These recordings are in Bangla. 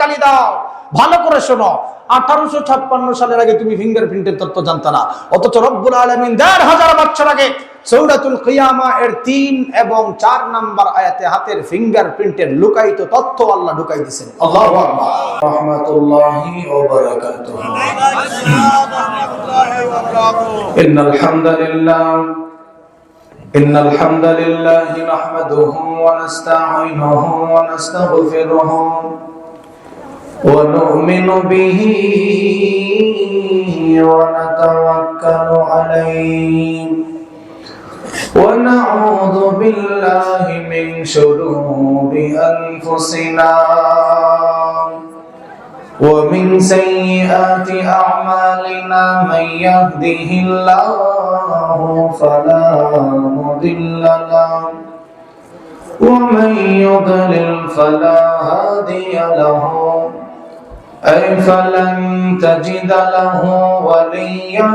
গালি দাও। ভালো করে শোনো, 1856 সালের আগে তুমি ফিঙ্গারপ্রিন্টের তত্ত্ব জানতে না, অথচ রব্বুল আলামিন 1000 বছর আগে সূরাতুল কিয়ামা এর 3 এবং 4 নাম্বার আয়াতে হাতের ফিঙ্গারপ্রিন্টের লুকায়িত তথ্য আল্লাহ ঢুকাই দিয়েছেন। আল্লাহু আকবার। রাহমাতুল্লাহি ওয়া বারাকাতুহু। ইন্নাল হামদালিল্লাহি নাহমাদুহু ওয়া নাস্তাঈনুহু ওয়া নাস্তাগফিরুহু ونؤمن به ونتوكل عليه ونعوذ بالله من شرور أنفسنا ومن سيئات أعمالنا من يهده الله فلا مضل له ومن يضلل فلا هادي له أي فلن تجد له وليا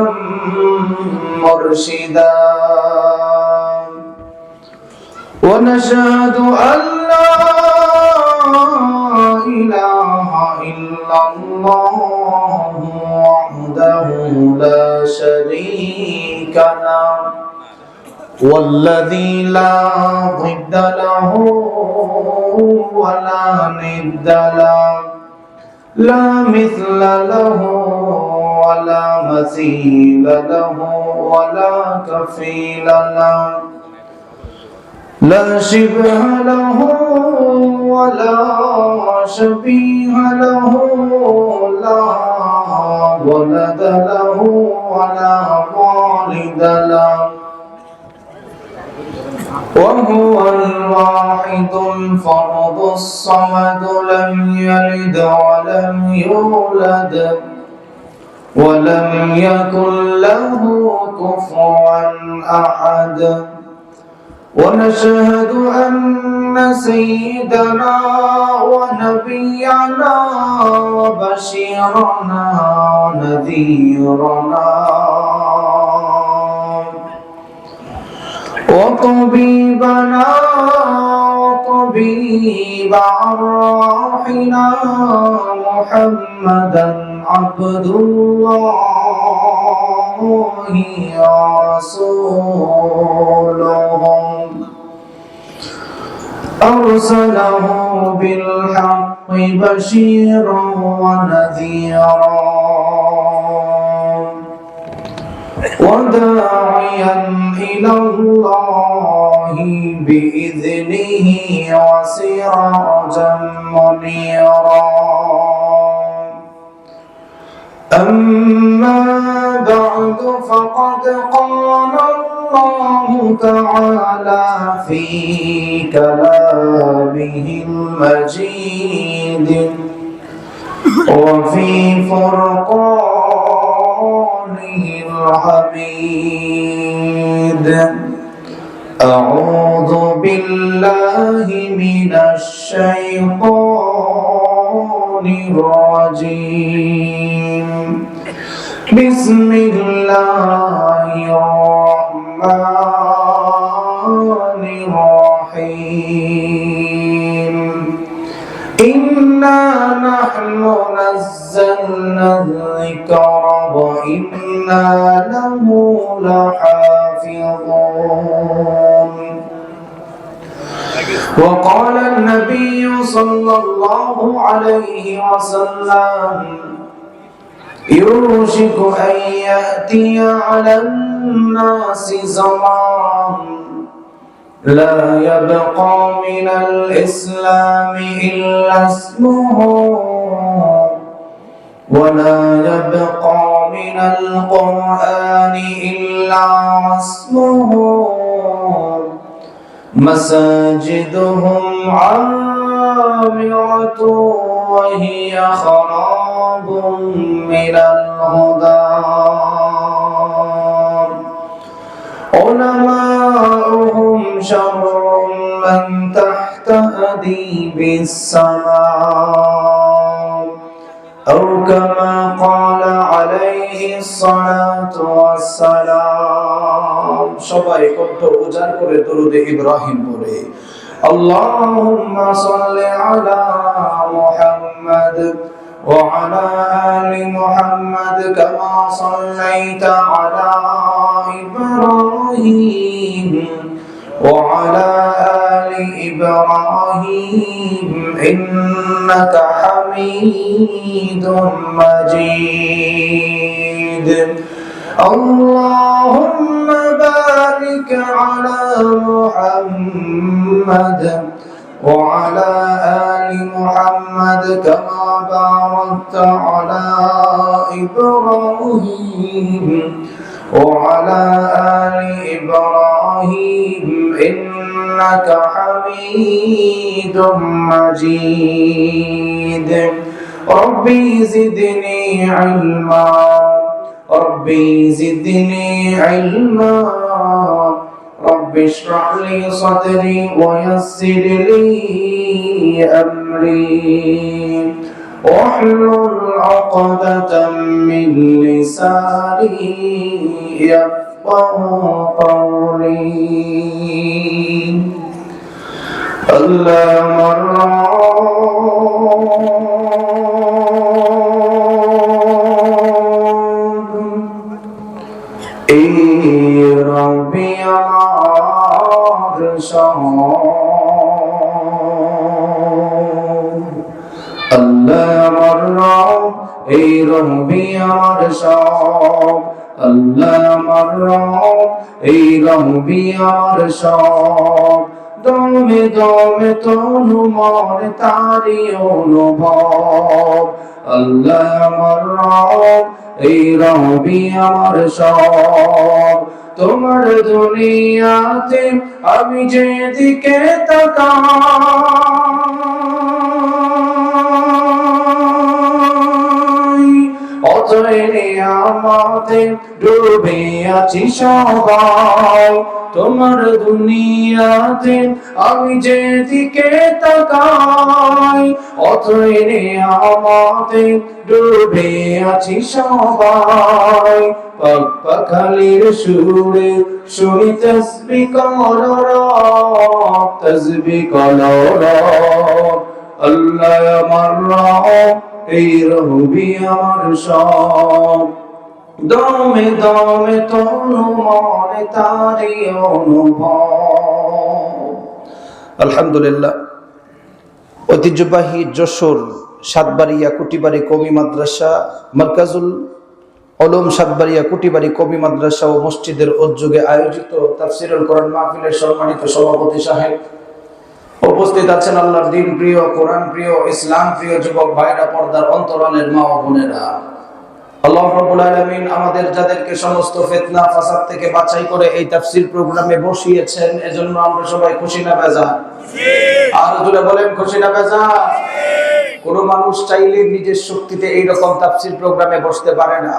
مرشدا ونشهد أن لا إله إلا الله وحده لا شريك له والذي لا ضد له ولا ند له لا مثل له ولا مثيل له ولا كفيل له لا شبه له ولا شبيه له لا ولد له ولا والد له وهو الواحد الفرد الصمد لم يلد ولم يولد ولم يكن له كفوا أحد ونشهد أن سيدنا ونبينا وبشيرنا ونذيرنا وطبيبنا وطبيب أرواحنا محمدا عبد الله ورسوله أرسله بالحق بشيرا ونذيرا وداعيا إلى الله بإذنه وسراجا منيرا أما بعد فقد قال الله تعالى في كلامه المجيد وفي فرقانه الحميد أعوذ بالله من الشيطان الرجيم بسم الله الرحمن الرحيم إنا نحن نزلنا الذكر وإنا له لحافظون وقال النبي صلى الله عليه وسلم يوشك أن يأتي على الناس زمان لا يبقى من الإسلام إلا اسمه ولا يبقى من القرآن إلا اسمه مساجدهم عامرة وهي خراب من الهدى علماؤهم شر من تحت أديب السماء أو كما قال عليه الصلاة والسلام সবাই কণ্ঠ উজাড় করে দরুদে ইব্রাহিম পড়ে اللهم صل على محمد محمد وعلى آل محمد كما صليت على إبراهيم وعلى آل إبراهيم إنك حميد مجيد اللهم بارك على محمد وعلى آل محمد كما باركت على إبراهيم وعلى آل إبراهيم إنك حميد مجيد ربي زدني علما ربي زدني علما رب اشرح لي صدري ويسر لي أمري واحلل عقدة من لساني يفقه قولي اللهم ربي এই রবি আমার সব আল্লাহ আমার এই রবি আমার সব দমে দমে তনু মন তারি অনুভব আল্লাহ আমার এই রবি আমার সব তোমার দুনিয়াতে আমি যেদিকে তাকাই অতএনে আমাদের ডুবে আছি সবাই তোমার দুনিয়াতে আমি যেদিকে তাকাই অতএনে আমাদের ডুবে আছি সবাই পাখালির সুরে শুনি তাসবিহ কলরব তাসবিহ কলরব আল্লাহ আমার রব এই রবি আমার সব দমে দমে তনু মনে তারি অনুভব আলহামদুলিল্লাহ ঐতিহ্যবাহী যশোর সাতবাড়িয়া কুটিবাড়ি কওমি মাদ্রাসা মারকাজুল উলুম সাতবাড়িয়া কুটিবাড়ি কওমি মাদ্রাসা ও মসজিদের উদ্যোগে আয়োজিত তাফসীরুল কোরআন মাহফিলের সম্মানিত সভাপতি সাহেব, উপস্থিত আছেন আল্লাহর দ্বীন প্রিয়, কোরআন প্রিয়, ইসলাম প্রিয় যুবক ভাইরা, পর্দার অন্তরালের মা ও বোনেরা, আল্লাহ রাব্বুল আলামিন আমাদের যাদেরকে সমস্ত ফিতনা ফাসাদ থেকে বাছাই করে এই তাফসীর প্রোগ্রামে বসিয়েছেন, এজন্য আমরা সবাই খুশি না বেজার? আর জোরে বলেন খুশি না বেজার? কোন মানুষ চাইলে নিজের শক্তিতে এইরকম তাফসীর প্রোগ্রামে বসতে পারে না।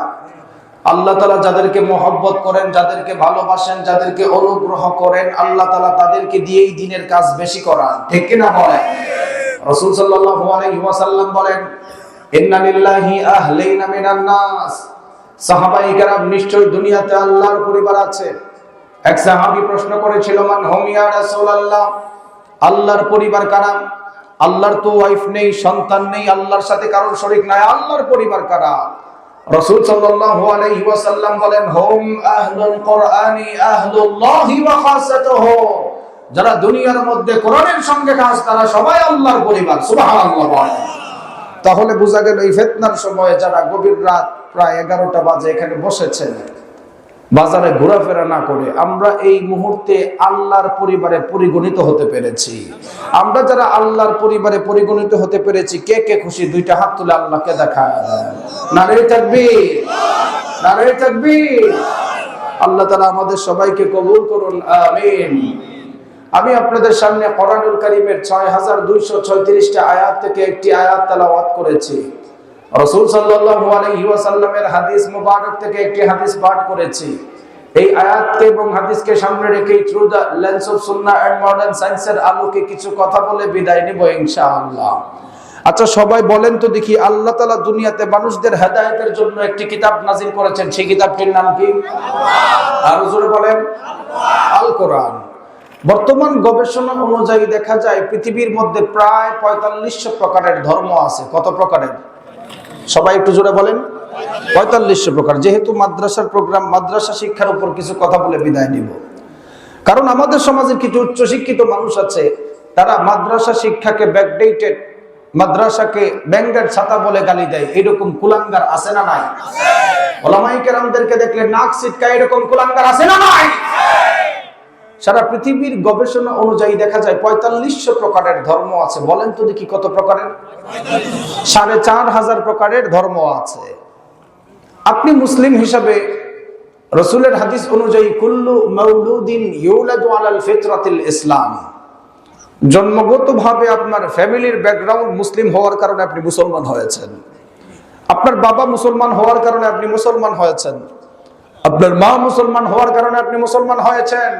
আল্লাহ তাআলা যাদেরকে মহব্বত করেন, যাদেরকে ভালোবাসেন, যাদেরকে অনুগ্রহ করেন, আল্লাহ তাআলা তাদেরকে দিয়েই দ্বীনের কাজ বেশি করান, ঠিক কি না বলেন? রাসূল সাল্লাল্লাহু আলাইহি ওয়াসাল্লাম বলেন, ইন্না লিল্লাহি আহলাইনা মিনান নাস, সাহাবায়ে কেরাম নিশ্চয় দুনিয়াতে আল্লাহর পরিবার আছে। এক সাহাবী প্রশ্ন করেছিল, মান হুম ইয়া রাসূলুল্লাহ, আল্লাহর পরিবার কারা? আল্লাহর তো ওয়াইফ নেই, সন্তান নেই, আল্লাহর সাথে কারোর শরীক নাই, আল্লাহর পরিবার কারা? রাসূল সাল্লাল্লাহু আলাইহি ওয়াসাল্লাম বলেন, হুম আহলুল কুরআনি আহলুল্লাহি ওয়া খাসাতুহু, যারা দুনিয়ার মধ্যে কোরআনের সঙ্গে খাস তারা সবাই আল্লাহর পরিবার। সুবহানাল্লাহ বলেন। তাহলে বোঝা গেল এই ফিতনার সময়ে যারা গভীর রাত প্রায় 11টা বাজে এখানে বসেছেন, বাজারে ঘোরাফেরা না করে আমরা এই মুহূর্তে আল্লাহর পরিবারে পরিগণিত হতে পেরেছি। আমরা যারা আল্লাহর পরিবারে পরিগণিত হতে পেরেছি, কে কে খুশি? দুইটা হাত তুলে আল্লাহকে দেখায়। নারে তাকবীর, নারে তাকবীর। আল্লাহ তাআলা আমাদের সবাইকে কবুল করুন, আমিন। আমি আপনাদের সামনে কোরআনুল কারীমের 6236টা আয়াত থেকে একটি আয়াত তেলাওয়াত করেছি। রাসূল সাল্লাল্লাহু আলাইহি ওয়াসাল্লামের হাদিস মুবারক থেকে একটি হাদিস পাঠ করেছি। এই আয়াত এবং হাদিসকে সামনে রেখে through the lens of Sunnah and modern সায়েন্সের আলোকে কিছু কথা বলে বিদায় নেব ইনশাআল্লাহ। আচ্ছা সবাই বলেন তো দেখি, আল্লাহ তাআলা দুনিয়াতে মানুষদের হেদায়েতের জন্য একটি কিতাব নাযিল করেছেন, সেই কিতাবটির নাম কি? আর জোরে বলেন, আল কোরআন। বর্তমান গবেষণা অনুযায়ী দেখা যায় পৃথিবীর মধ্যে প্রায় 4500 প্রকারের ধর্ম আছে। কত প্রকারের? সবাই একটু জোরে বলেন। 4500 প্রকার। যেহেতু মাদ্রাসার প্রোগ্রাম, মাদ্রাসা শিক্ষার উপর কিছু কথা বলে বিদায় নিব। কারণ আমাদের সমাজের কিছু উচ্চশিক্ষিত মানুষ আছে, তারা মাদ্রাসা শিক্ষাকে ব্যাকডেটেড, মাদ্রাসাকে ব্যাঙ্গের ছাতা বলে গালি দেয়। এরকম কুলাঙ্গার আছে না নাই? ওলামায়ে কেরামদেরকে দেখলে নাক ছিটকায়, এরকম কুলাঙ্গার আছে না নাই? সারা পৃথিবীর গবেষণা অনুযায়ী দেখা যায় 4500 প্রকারের ধর্ম আছে। বলেন তো দেখি কত প্রকারের? 4500 প্রকারের ধর্ম আছে। আপনি মুসলিম হিসাবে রাসূলের হাদিস অনুযায়ী কুল্লু মাউলুদিন ইউলাদু আলাল ফিতরাতিল ইসলাম, জন্মগতভাবে আপনার ফ্যামিলির ব্যাকগ্রাউন্ড মুসলিম হওয়ার কারণে আপনি মুসলমান হয়েছেন। আপনার বাবা মুসলমান হওয়ার কারণে আপনি মুসলমান হয়েছেন। আপনার মা মুসলমান হওয়ার কারণে আপনি মুসলমান হয়েছেন।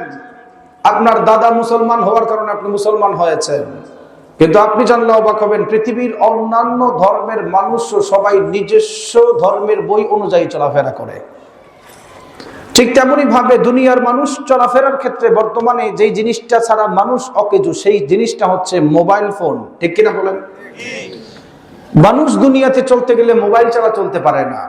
আপনার দাদা মুসলমান হওয়ার কারণে আপনি মুসলমান হয়েছেন। কিন্তু আপনি জানলে অবাক হবেন, পৃথিবীর অন্যান্য ধর্মের মানুষও সবাই নিজস্ব ধর্মের বই অনুযায়ী চলাফেরা করে। ঠিক তেমনি ভাবে দুনিয়ার মানুষ চলাফেরার ক্ষেত্রে বর্তমানে যেই জিনিসটা ছাড়া মানুষ অকেজু, সেই জিনিসটা হচ্ছে মোবাইল ফোন। ঠিক কিনা বলেন? মানুষ দুনিয়াতে চলতে গেলে মোবাইল ছাড়া চলতে পারে না।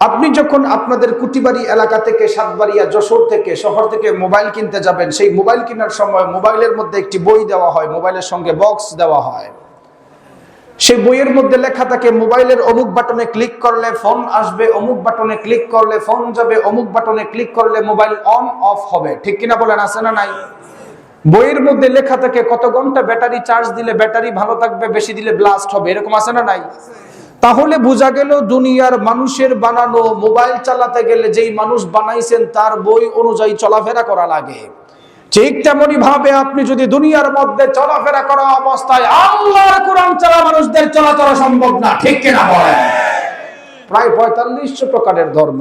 আপনি যখন আপনাদের কুটিবাড়ি এলাকা থেকে, সাতবাড়িয়া, যশোর থেকে, শহর থেকে মোবাইল কিনতে যাবেন, সেই মোবাইল কেনার সময় মোবাইলের মধ্যে একটি বই দেওয়া হয়, মোবাইলের সঙ্গে বক্স দেওয়া হয়। সেই বইয়ের মধ্যে লেখা থাকে মোবাইলের অমুক বাটনে ক্লিক করলে ফোন আসবে, অমুক বাটনে ক্লিক করলে ফোন যাবে, অমুক বাটনে ক্লিক করলে মোবাইল অন অফ হবে। ঠিক কিনা বলেন? আছে না নাই? বইয়ের মধ্যে লেখা থাকে কত ঘন্টা ব্যাটারি চার্জ দিলে ব্যাটারি ভালো থাকবে, বেশি দিলে ব্লাস্ট হবে। এরকম আছে না নাই? তাহলে বোঝা গেল দুনিয়ার মানুষের বানানো মোবাইল চালাতে গেলে যেই মানুষ বানাইছেন তার বই অনুযায়ী চলাফেরা করা লাগে। ঠিক তেমনি ভাবে আপনি যদি দুনিয়ার মধ্যে চলাফেরা করা অবস্থায় আল্লাহর কোরআন ছাড়া মানুষদের চলাচল সম্ভব না। ঠিক কিনা বলেন? প্রায় 4500 প্রকারের ধর্ম,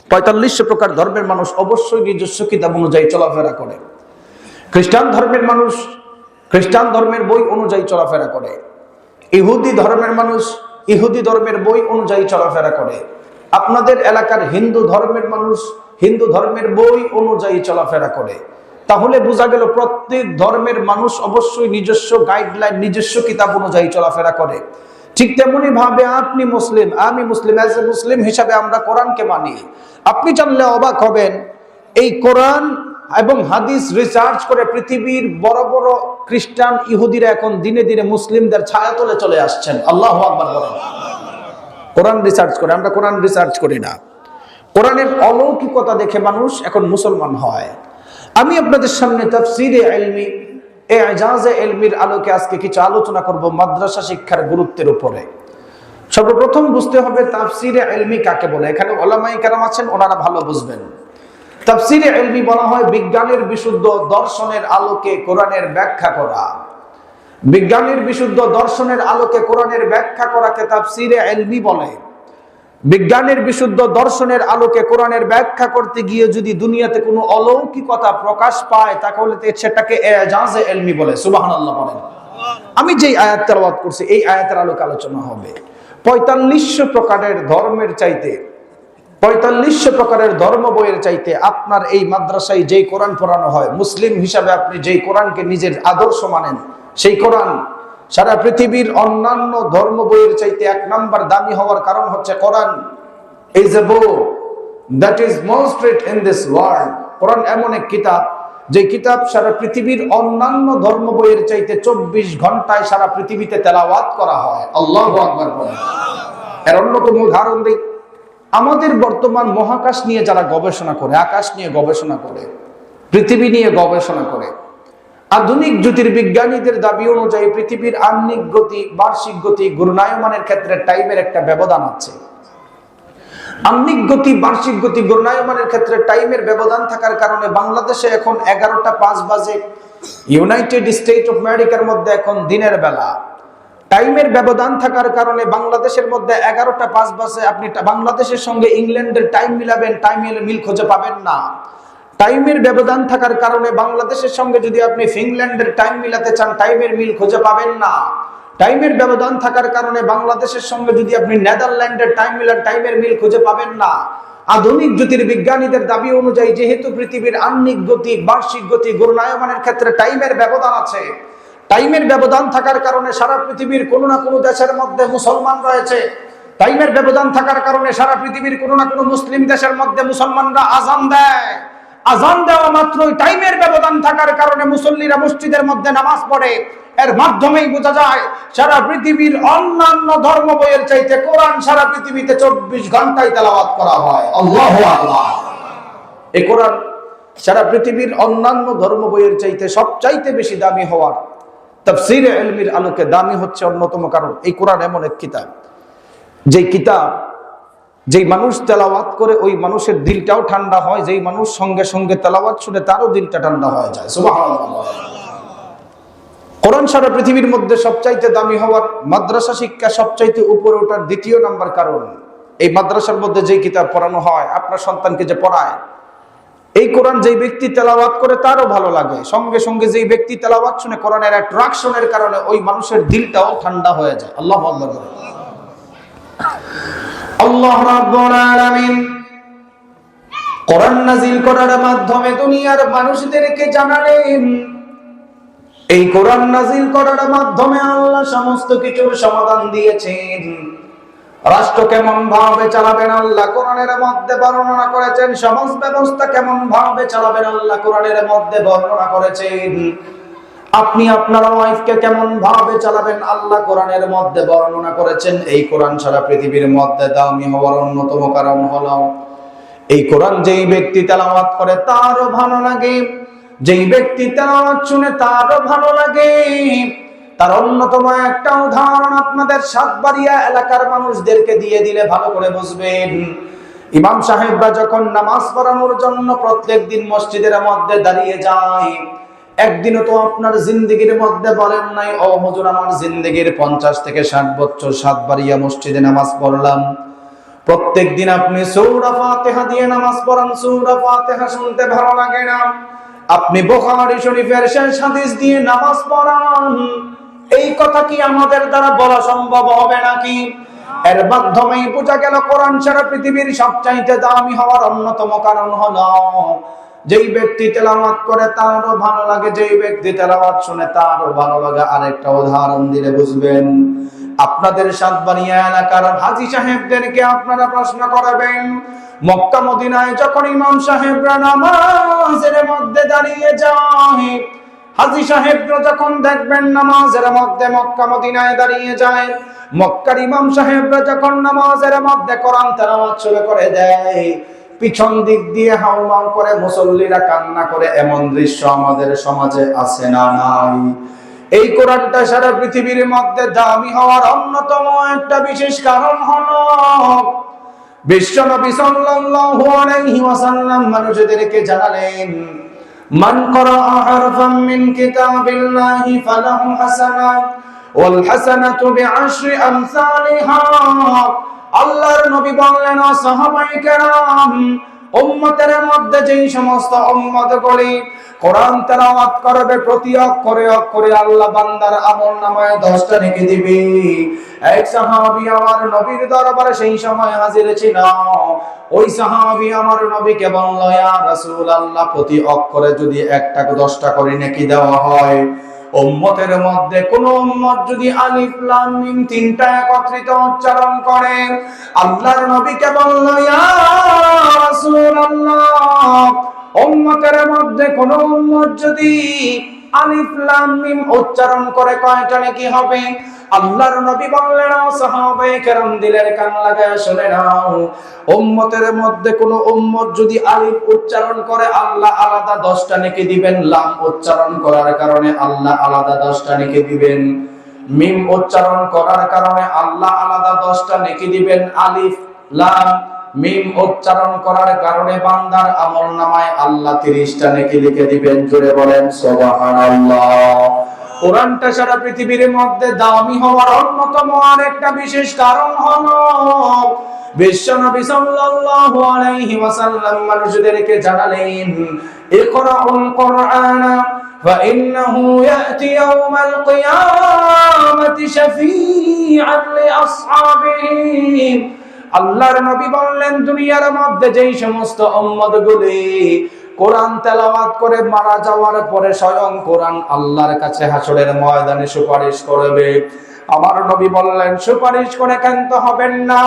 4500 প্রকার ধর্মের মানুষ অবশ্যই নিজস্ব কিতাব অনুযায়ী চলাফেরা করে। খ্রিস্টান ধর্মের মানুষ খ্রিস্টান ধর্মের বই অনুযায়ী চলাফেরা করে। ইহুদি ধর্মের মানুষ ইহুদি ধর্মের বই অনুযায়ী চলাফেরা করে। আপনাদের এলাকার হিন্দু ধর্মের মানুষ হিন্দু ধর্মের বই অনুযায়ী চলাফেরা করে। তাহলে বোঝা গেল প্রত্যেক ধর্মের মানুষ অবশ্যই নিজস্ব গাইডলাইন, নিজস্ব কিতাব অনুযায়ী চলাফেরা করে। ঠিক তেমনি ভাবে আপনি মুসলিম, আমি মুসলিম, অ্যাজ এ মুসলিম হিসাবে আমরা কোরআনকে মানি। আপনি জানলে অবাক হবেন, এই কোরআন এবং হাদিস রিসার্চ করে পৃথিবীর বড় বড় খ্রিস্টান, ইহুদিরা এখন দিনে দিনে মুসলিমদের ছায়াতলে চলে আসছেন। আল্লাহু আকবার বলেন। কোরআন রিসার্চ করে, আমরা কোরআন রিসার্চ করি না। কোরআনের অলৌকিকতা দেখে মানুষ এখন মুসলমান হয়। আমি আপনাদের সামনে তাফসীরে ইলমি, ইজাজে ইলমির আলোকে আজকে কিছু আলোচনা করব মাদ্রাসা শিক্ষার গুরুত্বের উপরে। সর্বপ্রথম বুঝতে হবে তাফসীরে ইলমি কাকে বলে। এখানে উলামায়ে কেরাম আছেন, ওনারা ভালো বুঝবেন। তাফসীরে ইলমি বলা হয় বিজ্ঞানের বিশুদ্ধ দর্শনের আলোকে কোরআনের ব্যাখ্যা করা। বিজ্ঞানের বিশুদ্ধ দর্শনের আলোকে কোরআনের ব্যাখ্যা করাকে তাফসীরে ইলমি বলে। বিজ্ঞানের বিশুদ্ধ দর্শনের আলোকে কোরআনের ব্যাখ্যা করতে গিয়ে যদি দুনিয়াতে কোনো অলৌকিকতা প্রকাশ পায় তাহলে সেটাকে ইজাজে ইলমি বলে। সুবহানাল্লাহ বলেন। আমি যেই আয়াত তেলাওয়াত করছি এই আয়াতের আলোকে আলোচনা হবে। 4500 প্রকারের ধর্মের চাইতে, 4500 প্রকারের ধর্ম বইয়ের চাইতে আপনার এই মাদ্রাসায় যেই কোরআন পড়ানো হয়, মুসলিম হিসাবে আপনি যেই কোরআনকে নিজের আদর্শ মানেন, সেই কোরআন সারা পৃথিবীর অন্যান্য ধর্ম বইয়ের চাইতে 1 নাম্বার দামি হওয়ার কারণ হচ্ছে Quran is a book that is most read in this world. Quran এমন এক কিতাব যে কিতাব সারা পৃথিবীর অন্যান্য ধর্ম বইয়ের চাইতে 24 ঘন্টায় সারা পৃথিবীতে তেলাওয়াত করা হয়। আল্লাহু আকবার বলেন। এর অন্যতম উদাহরণ দিই, আমাদের বর্তমান মহাকাশ নিয়ে যারা গবেষণা করে, আকাশ নিয়ে গবেষণা করে, পৃথিবী নিয়ে গবেষণা করে, আধুনিক জ্যোতির্বিজ্ঞানীদের দাবি অনুযায়ী পৃথিবীর আহ্নিক গতি, বার্ষিক গতি, ঘূর্ণায়মানের ক্ষেত্রে টাইমের একটা ব্যবধান আছে। আহ্নিক গতি, বার্ষিক গতি, ঘূর্ণায়মানের ক্ষেত্রে টাইমের ব্যবধান থাকার কারণে বাংলাদেশে এখন 11টা 5 বাজে, ইউনাইটেড স্টেট অফ আমেরিকার মধ্যে এখন দিনের বেলা। টাইমের ব্যবধান থাকার কারণে বাংলাদেশের মধ্যে 11টা 5 বাজে, আপনি বাংলাদেশের সঙ্গে ইংল্যান্ডের টাইম মিলাবেন, টাইমের মিল খুঁজে পাবেন না। টাইমের ব্যবধান থাকার কারণে বাংলাদেশের সঙ্গে যদি আপনি ফিনল্যান্ডের টাইম মিলাতে চান, টাইমের মিল খুঁজে পাবেন না। টাইমের ব্যবধান থাকার কারণে বাংলাদেশের সঙ্গে যদি আপনি নেদারল্যান্ডের টাইম মিলান, টাইমের মিল খুঁজে পাবেন না। আধুনিক জ্যোতির্বিজ্ঞানীদের দাবি অনুযায়ী যেহেতু পৃথিবীর আহ্নিক গতি, বার্ষিক গতি, ঘূর্ণায়মানের ক্ষেত্রে টাইমের ব্যবধান আছে, টাইমের ব্যবধান থাকার কারণে সারা পৃথিবীর কোনো না কোনো দেশের মধ্যে মুসলমান রয়েছে। টাইমের ব্যবধান থাকার কারণে সারা পৃথিবীর কোনো না কোনো মুসলিম দেশের মধ্যে মুসলমানরা আজান দেয়। আজান দেওয়া মাত্রই টাইমের ব্যবধান থাকার কারণে মুসল্লিরা মসজিদের মধ্যে নামাজ পড়ে। এর মাধ্যমেই বোঝা যায় সারা পৃথিবীর অন্যান্য ধর্ম বইয়ের চাইতে কোরআন সারা পৃথিবীতে 24 ঘন্টায় তেলাওয়াত করা হয়। আল্লাহু আকবার। এই কোরআন সারা পৃথিবীর অন্যান্য ধর্ম বইয়ের চাইতে সবচাইতে বেশি দামি হওয়ার, তাফসীরে ইলমির আলোকে দামি হচ্ছে অন্যতম কারণ এই কোরআন এমন এক কিতাব, যেই কিতাব যেই মানুষ তেলাওয়াত করে ওই মানুষের দিলটাও ঠান্ডা হয়, যেই মানুষ সঙ্গে সঙ্গে তেলাওয়াত শুনে তারও দিলটা ঠান্ডা হয়ে যায়। সুবহানাল্লাহ। কোরআন সারা পৃথিবীর মধ্যে সবচাইতে দামি হওয়ার, মাদ্রাসা শিক্ষা সবচাইতে উপরে ওঠার দ্বিতীয় নাম্বার কারণ, এই মাদ্রাসার মধ্যে যেই কিতাব পড়ানো হয়, আপনার সন্তানকে যে পড়ায়, এই কোরআন যেই ব্যক্তি তেলাওয়াত করে তারও ভালো লাগে, সঙ্গে সঙ্গে যেই ব্যক্তি তেলাওয়াত শুনে কোরআনের অ্যাট্রাকশনের কারণে ওই মানুষের দিলটাও ঠান্ডা হয়ে যায়। আল্লাহু আকবার। আল্লাহ রাব্বুল আলামিন কোরআন নাযিল করার মাধ্যমে দুনিয়ার মানুষদেরকে জানালেন, এই কোরআন নাযিল করার মাধ্যমে আল্লাহ সমস্ত কিছুর সমাধান দিয়েছেন। রাষ্ট্র কেমন ভাবে চালাবেন আল্লাহ কোরআনের মধ্যে বর্ণনা করেছেন, সমাজ ব্যবস্থা কেমন ভাবে চালাবেন আল্লাহ কোরআনের মধ্যে বর্ণনা করেছেন। আপনি আপনার ওয়াইফকে কেমন ভাবে চালাবেন আল্লাহ কোরআনের মধ্যে বর্ণনা করেছেন। এই কোরআন সারা পৃথিবীর মধ্যে দামি হওয়ার অন্যতম কারণ হলো এই কোরআন যেই ব্যক্তি তেলাওয়াত করে তারও ভালো লাগে, যেই ব্যক্তি তেলাওয়াত শুনে তারও ভালো লাগে। তার অন্যতম একটা উদাহরণ আপনাদের সাতবাড়িয়া এলাকার মানুষদেরকে দিয়ে দিলে ভালো করে বুঝবেন। ইমাম সাহেবরা যখন নামাজ পড়ানোর জন্য প্রত্যেকদিন মসজিদের মধ্যে দাঁড়িয়ে যায়, একদিনও তো আপনার জিন্দেগির মধ্যে বলেন নাই, ও হুজুর আমার জিন্দেগির 50 থেকে 60 বছর সাতবাড়িয়া মসজিদে নামাজ পড়লাম। প্রত্যেকদিন আপনি সূরা ফাতিহা দিয়ে নামাজ পড়ান, সূরা ফাতিহা শুনতে ভালো লাগে না। আপনি বুখারী শরীফের শেষ হাদিস দিয়ে নামাজ পড়ান, এই কথা কি আমাদের দ্বারা বলা সম্ভব হবে নাকি? এর মাধ্যমেই বোঝা গেল কোরআন সারা পৃথিবীর সবচাইতে দামি হওয়ার অন্যতম কারণ হলো যেই ব্যক্তি তেলাওয়াত করে তারও ভালো লাগে, যেই ব্যক্তি তেলাওয়াত শুনে তারও ভালো লাগে। আরেকটা উদাহরণ দিলে বুঝবেন। আপনাদের সাতবাড়িয়া এলাকার হাজী সাহেবদেরকে আপনারা প্রশ্ন করবেন, মক্কা মদিনায় যখন ইমাম সাহেবরা নামাজের মধ্যে দাঁড়িয়ে যায়, হাজী সাহেবরা যখন দেখবেন নামাজের মধ্যে মক্কা মদিনায় দাঁড়িয়ে যায়, মক্কার ইমাম সাহেবরা যখন নামাজের মধ্যে কোরআন তেলাওয়াত শুরু করে দেয়, পিছন দিক দিয়ে হাউমাউ করে মুসল্লিরা কান্না করে, এমন দৃশ্য আমাদের সমাজে আছে না নাই? এই কোরআনটা সারা পৃথিবীর মধ্যে দামি হওয়ার অন্যতম একটা বিশেষ কারণ হলো বিশ্বনবী সাল্লাল্লাহু আলাইহি ওয়াসাল্লাম মানুষদেরকে জানালেন, মান ক্বারাআ হারফাম মিন কিতাবিল্লাহি ফালাহু হাসানা ওয়াল হাসানাতু বিআশরি আমসালিহা। আল্লাহর নবী বললেন, ও সাহাবায়ে কেরাম, উম্মতের মধ্যে যেই সমস্ত উম্মতগুলি কোরআন তেলাওয়াত করবে, প্রতি অক্ষরে অক্ষরে আল্লাহ বান্দার আমলনামায় 10টা নেকি দিবে। এক সাহাবী আমার নবীর দরবারে সেই সময় হাজির ছিল। ওই সাহাবী আমার নবীকে বলল, ইয়া রাসূলুল্লাহ, প্রতি অক্ষরে যদি 1টা 10টা করে নেকি দেওয়া হয়, উম্মতের মধ্যে কোন উম্মত যদি আলিফ লাম মিম 3টা একত্রিত উচ্চারণ করে, আল্লাহর নবীকে বলল, ইয়া রাসূলুল্লাহ, উম্মতের মধ্যে কোন উম্মত যদি আলিফ লাম মিম উচ্চারণ করে কয়টা নেকি হবে? আল্লাহর নবী বললেন, ও সাহাবায়ে কেরাম দিলের কান লাগায় শুনে নাও, উম্মতের মধ্যে কোন উম্মত যদি আলিফ উচ্চারণ করে আল্লাহ আলাদা 10টা নেকি দিবেন, লাম উচ্চারণ করার কারণে আল্লাহ আলাদা 10টা নেকি দিবেন, মিম উচ্চারণ করার কারণে আল্লাহ আলাদা 10টা নেকি দিবেন, আলিফ লাম মিম উচ্চারণ করার কারণে বান্দার আমলনামায় আল্লাহ 30টা নেকি লিখে দিবেন। জোরে বলেন সুবহানাল্লাহ। কোরআনটা সারা পৃথিবীর মধ্যে দামি হওয়ার অন্যতম আরেকটা বিশেষ কারণ হলো বিশ্বনবী সাল্লাল্লাহু আলাইহি ওয়াসাল্লাম মানুষদেরকে জানালেন, ইকরাউল কুরআনা ফাইন্নাহু ইয়াতি ইয়াউমাল কিয়ামাতি শাফীআন লিআসহাবিহি আল্লাহর নবী বললেন, দুনিয়ার মধ্যে যেই সমস্ত উম্মতগুলি কোরআন তেলাওয়াত করে মারা যাওয়ার পরে স্বয়ং কোরআন আল্লাহর কাছে হাসরের ময়দানে সুপারিশ করবে, আমার নবী বললেন সুপারিশ করে ক্ষান্ত হবেন না।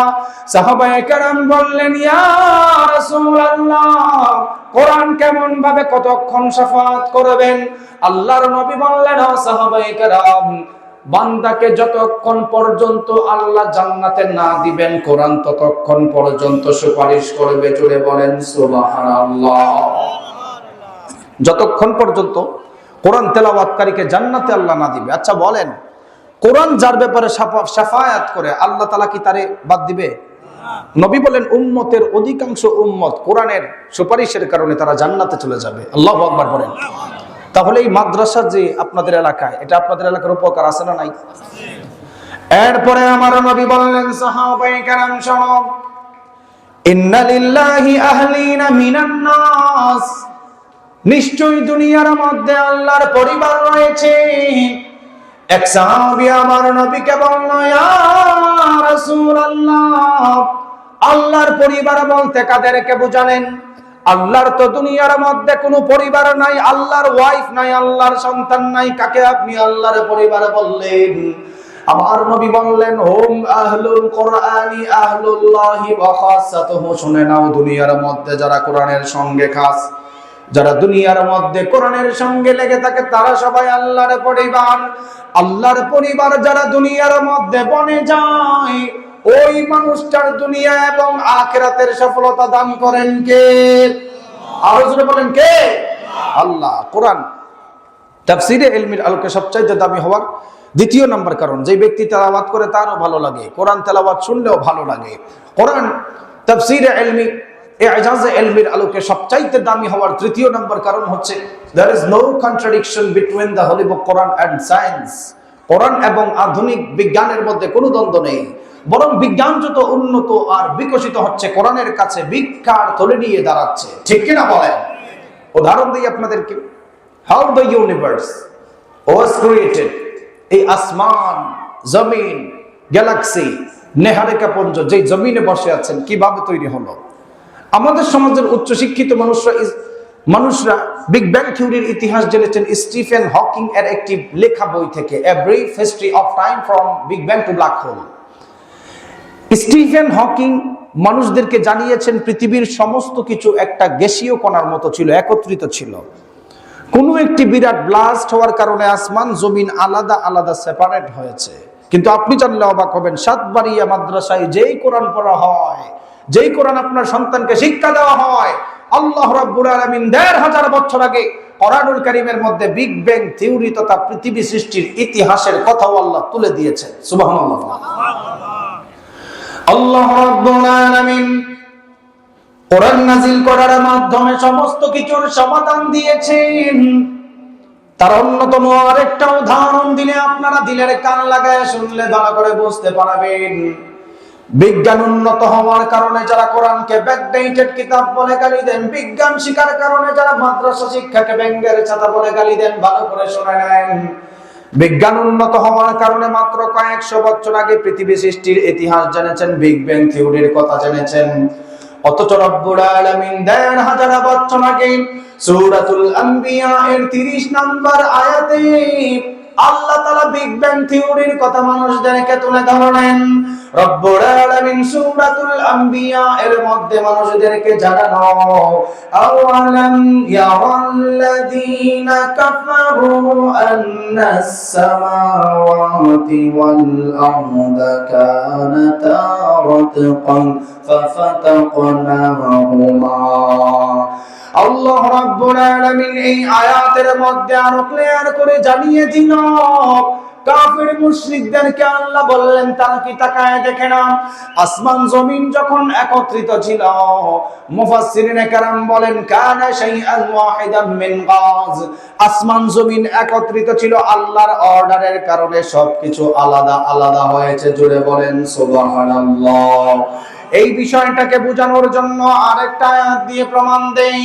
সাহাবায়ে কেরাম বললেন, ইয়া রাসূলুল্লাহ, কোরআন কেমন ভাবে কতক্ষণ শাফাআত করবেন? আল্লাহর নবী বললেন, ও সাহাবায়ে কেরাম, বান্দাকে যতক্ষণ পর্যন্ত আল্লাহ জান্নাতে না দিবেন কোরআন ততক্ষণ পর্যন্ত সুপারিশ করবে। জুড়ে বলেন সুবহানাল্লাহ। যতক্ষণ পর্যন্ত কোরআন তেলাওয়াতকারীকে জান্নাতে আল্লাহ না দিবে। আচ্ছা বলেন, কোরআন যার ব্যাপারে শাফায়াত করে আল্লাহ তাআলা কি তারে বাদ দিবে? নবী বলেন, উম্মতের অধিকাংশ উম্মত কোরআনের সুপারিশের কারণে তারা জান্নাতে চলে যাবে। আল্লাহু আকবার বলেন। তাহলে এই মাদ্রাসা যে আপনাদের এলাকায়, এটা আপনাদের এলাকার উপকার আছে না নাই? এরপরে আমার নবী বললেন, সাহাবায়ে কেরাম শোনো, ইন্না লিল্লাহি আহলিনা মিনান নাস, নিশ্চয়ই দুনিয়ার মধ্যে আল্লাহর পরিবার রয়েছে। এক সাহাবী আমার নবীকে বলল, ইয়া রাসূলুল্লাহ, আল্লাহর পরিবার বলতে কাদেরকে বুঝালেন? আল্লাহর তো দুনিয়ার মধ্যে কোনো পরিবার নাই, আল্লাহর ওয়াইফ নাই, আল্লাহর সন্তান নাই, কাকে আপনি আল্লাহর পরিবার বললেন? আমার নবী বললেন, হুম আহলুল কোরআনি আহলুল্লাহি ওয়া খাসাতুহু। শুনে নাও, দুনিয়ার মধ্যে যারা কোরআনের সঙ্গে খাস, যারা দুনিয়ার মধ্যে কোরআনের সঙ্গে লেগে থাকে, তারা সবাই আল্লাহর পরিবার। আল্লাহর পরিবার যারা দুনিয়ার মধ্যে বনে যায়, ওই মানুষটার দুনিয়া এবং আখিরাতের সফলতা দান করেন কে? আরো জোরে বলেন কে? আল্লাহ। কোরআন তাফসীরে ইলমির আলোকে সবচেয়ে দামি হওয়ার দ্বিতীয় নম্বর কারণ, যে ব্যক্তি তেলাওয়াত করে তারও ভালো লাগে, কোরআন তেলাওয়াত শুনলেও ভালো লাগে। কোরআন তাফসীরে ইলমি ইজাজে ইলমির আলোকে সবচাইতে দামি হওয়ার তৃতীয় নম্বর কারণ হচ্ছে, there is no contradiction between the holy book Quran and science. কোরআন এবং আধুনিক বিজ্ঞানের মধ্যে কোনো দ্বন্দ্ব নেই, বরং বিজ্ঞান যত উন্নত আর বিকশিত হচ্ছে, কোরআনের কাছে ভিক্ষার থলে নিয়ে দাঁড়াচ্ছে। ঠিক কিনা বলেন? উদাহরণ দিই আপনাদেরকে, how the universe was created, এই আসমান, জমিন, গ্যালাক্সি, নেহারিকা পুঞ্জ যে জমিনে বসে আছেন, কিভাবে তৈরি হলো? আমাদের সমাজের উচ্চ শিক্ষিত মানুষরা বিগ ব্যাং থিওরির ইতিহাস জেনেছেন স্টিফেন হকিং এর একটি লেখা বই থেকে, a brief history of time from big bang two black hole. Stephen Hawking মানুষদেরকে জানিয়েছেন পৃথিবীর সমস্ত কিছু একটা গ্যাসীয় কণার মতো ছিল, একত্রিত ছিল। কোনো একটি বিরাট ব্লাস্ট হওয়ার কারণে আসমান জমিন আলাদা আলাদা সেপারেট হয়েছে। কিন্তু আপনি জানলে অবাক হবেন, সাতবাড়িয়া মাদ্রাসায় যেই কোরআন পড়া হয়, যেই কোরআন আপনার সন্তানকে শিক্ষা দেওয়া হয়, আল্লাহ রাব্বুল আলামিন ১৫০০ বছর আগে কোরআনুল কারীমের মধ্যে বিগ ব্যাং থিওরি তথা পৃথিবী সৃষ্টির ইতিহাসের কথাও আল্লাহ তুলে দিয়েছেন। সুবহানাল্লাহ। আল্লাহ রাব্বুল আলামিন কোরআন নাযিল করার মাধ্যমে সমস্ত কিছুর সমাধান দিয়েছেন। তার অন্যতম আরেকটা উদাহরণ দিলে আপনারা দিলের কান লাগায় শুনলে ভালো করে বুঝতে পারবেন। বিজ্ঞান উন্নত হওয়ার কারণে যারা কোরআনকে ব্যাকডেটেড কিতাব বলে গালি দেন, বিজ্ঞান শিক্ষার কারণে যারা মাদ্রাসা শিক্ষাকে ব্যঙ্গের ছাতা বলে গালি দেন, ভালো করে শুনে নেন। বিজ্ঞান উন্নত হওয়ার কারণে মাত্র কয়েকশো বছর আগে পৃথিবী সৃষ্টির ইতিহাস জেনেছেন, বিগ ব্যাং থিওরির কথা জেনেছেন। অথচ রব্বুল আলামিন ১৫০০ বছর আগে সূরাতুল আম্বিয়া এর ৩০ নম্বর আয়াতে আল্লাহ তাআলা বিগ ব্যাং থিওরির কথা মানুষদেরকে তুলে ধরলেন। রব্বুল আলামিন সূরাতুল আম্বিয়া এর মধ্যে মানুষদেরকে জানানো, আওয়ালাম ইয়ারাল্লাযীনা কাফারু আন্নাস সামাওয়াতি ওয়াল আরদা কানাতা রাতকান ফাফাতাকনাহুমা। আল্লাহ রাব্বুল আলামিন এই আয়াতের মধ্যে আরো ক্লিয়ার করে জানিয়ে দিল, কাফির মুশরিকদেরকে আল্লাহ বললেন, তারা কি তাকায় দেখে না আসমান জমিন যখন একত্রিত ছিল? মুফাসসিরিনে কেরাম বলেন, কানা শাইআন ওয়াহিদাম মিন গাজ, আসমান জমিন একত্রিত ছিল আল্লাহর অর্ডারের কারণে, সবকিছু আলাদা আলাদা হয়েছে। জুড়ে বলেন সুবহানাল্লাহ। এই বিষয়টাকে বোঝানোর জন্য আরেকটা আয়াত দিয়ে প্রমাণ দেই।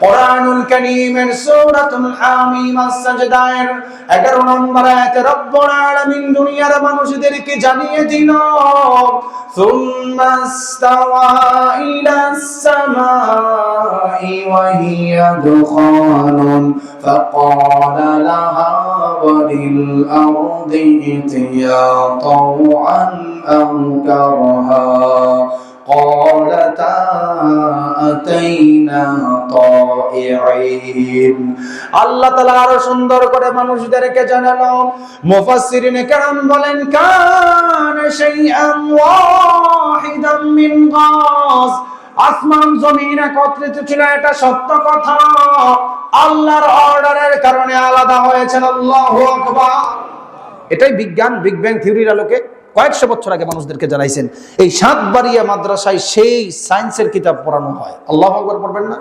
কোরআনুল কারীমের সূরাতুল হামিম আস-সাজদায়ের 11 নম্বর আয়াতে রব্বুল আলামিন দুনিয়ার মানুষদেরকে জানিয়ে দিল, সুম্মাস্তাওয়া ইলাস সামাই ওয়া হিয়া দুখানুন ফাকালা লাহা ওয়া লিল আরদি ইতিয়া তাওআন আও কারহা قالتا أتينا طائعين। আল্লাহ তাআলা আরো সুন্দর করে মানুষদেরকে জানালো। মুফাসসিরিনে কেরাম বলেন, কানা শাইআন ওয়াহিদাম মিন গাস, আসমান জমিন একত্রিত ছিল, এটা সত্য কথা। আল্লাহর অর্ডারের কারণে আলাদা হয়েছেন। আল্লাহু আকবার। এটাই বিজ্ঞান, বিগ ব্যাং থিওরির আলোকে কয়েকশো বছর আগে মানুষদেরকে জানাইছেন। এই সাতবাড়িয়া মাদ্রাসায় সেই সায়েন্সের কিতাব পড়ানো হয়। আল্লাহু আকবার পড়বেন না?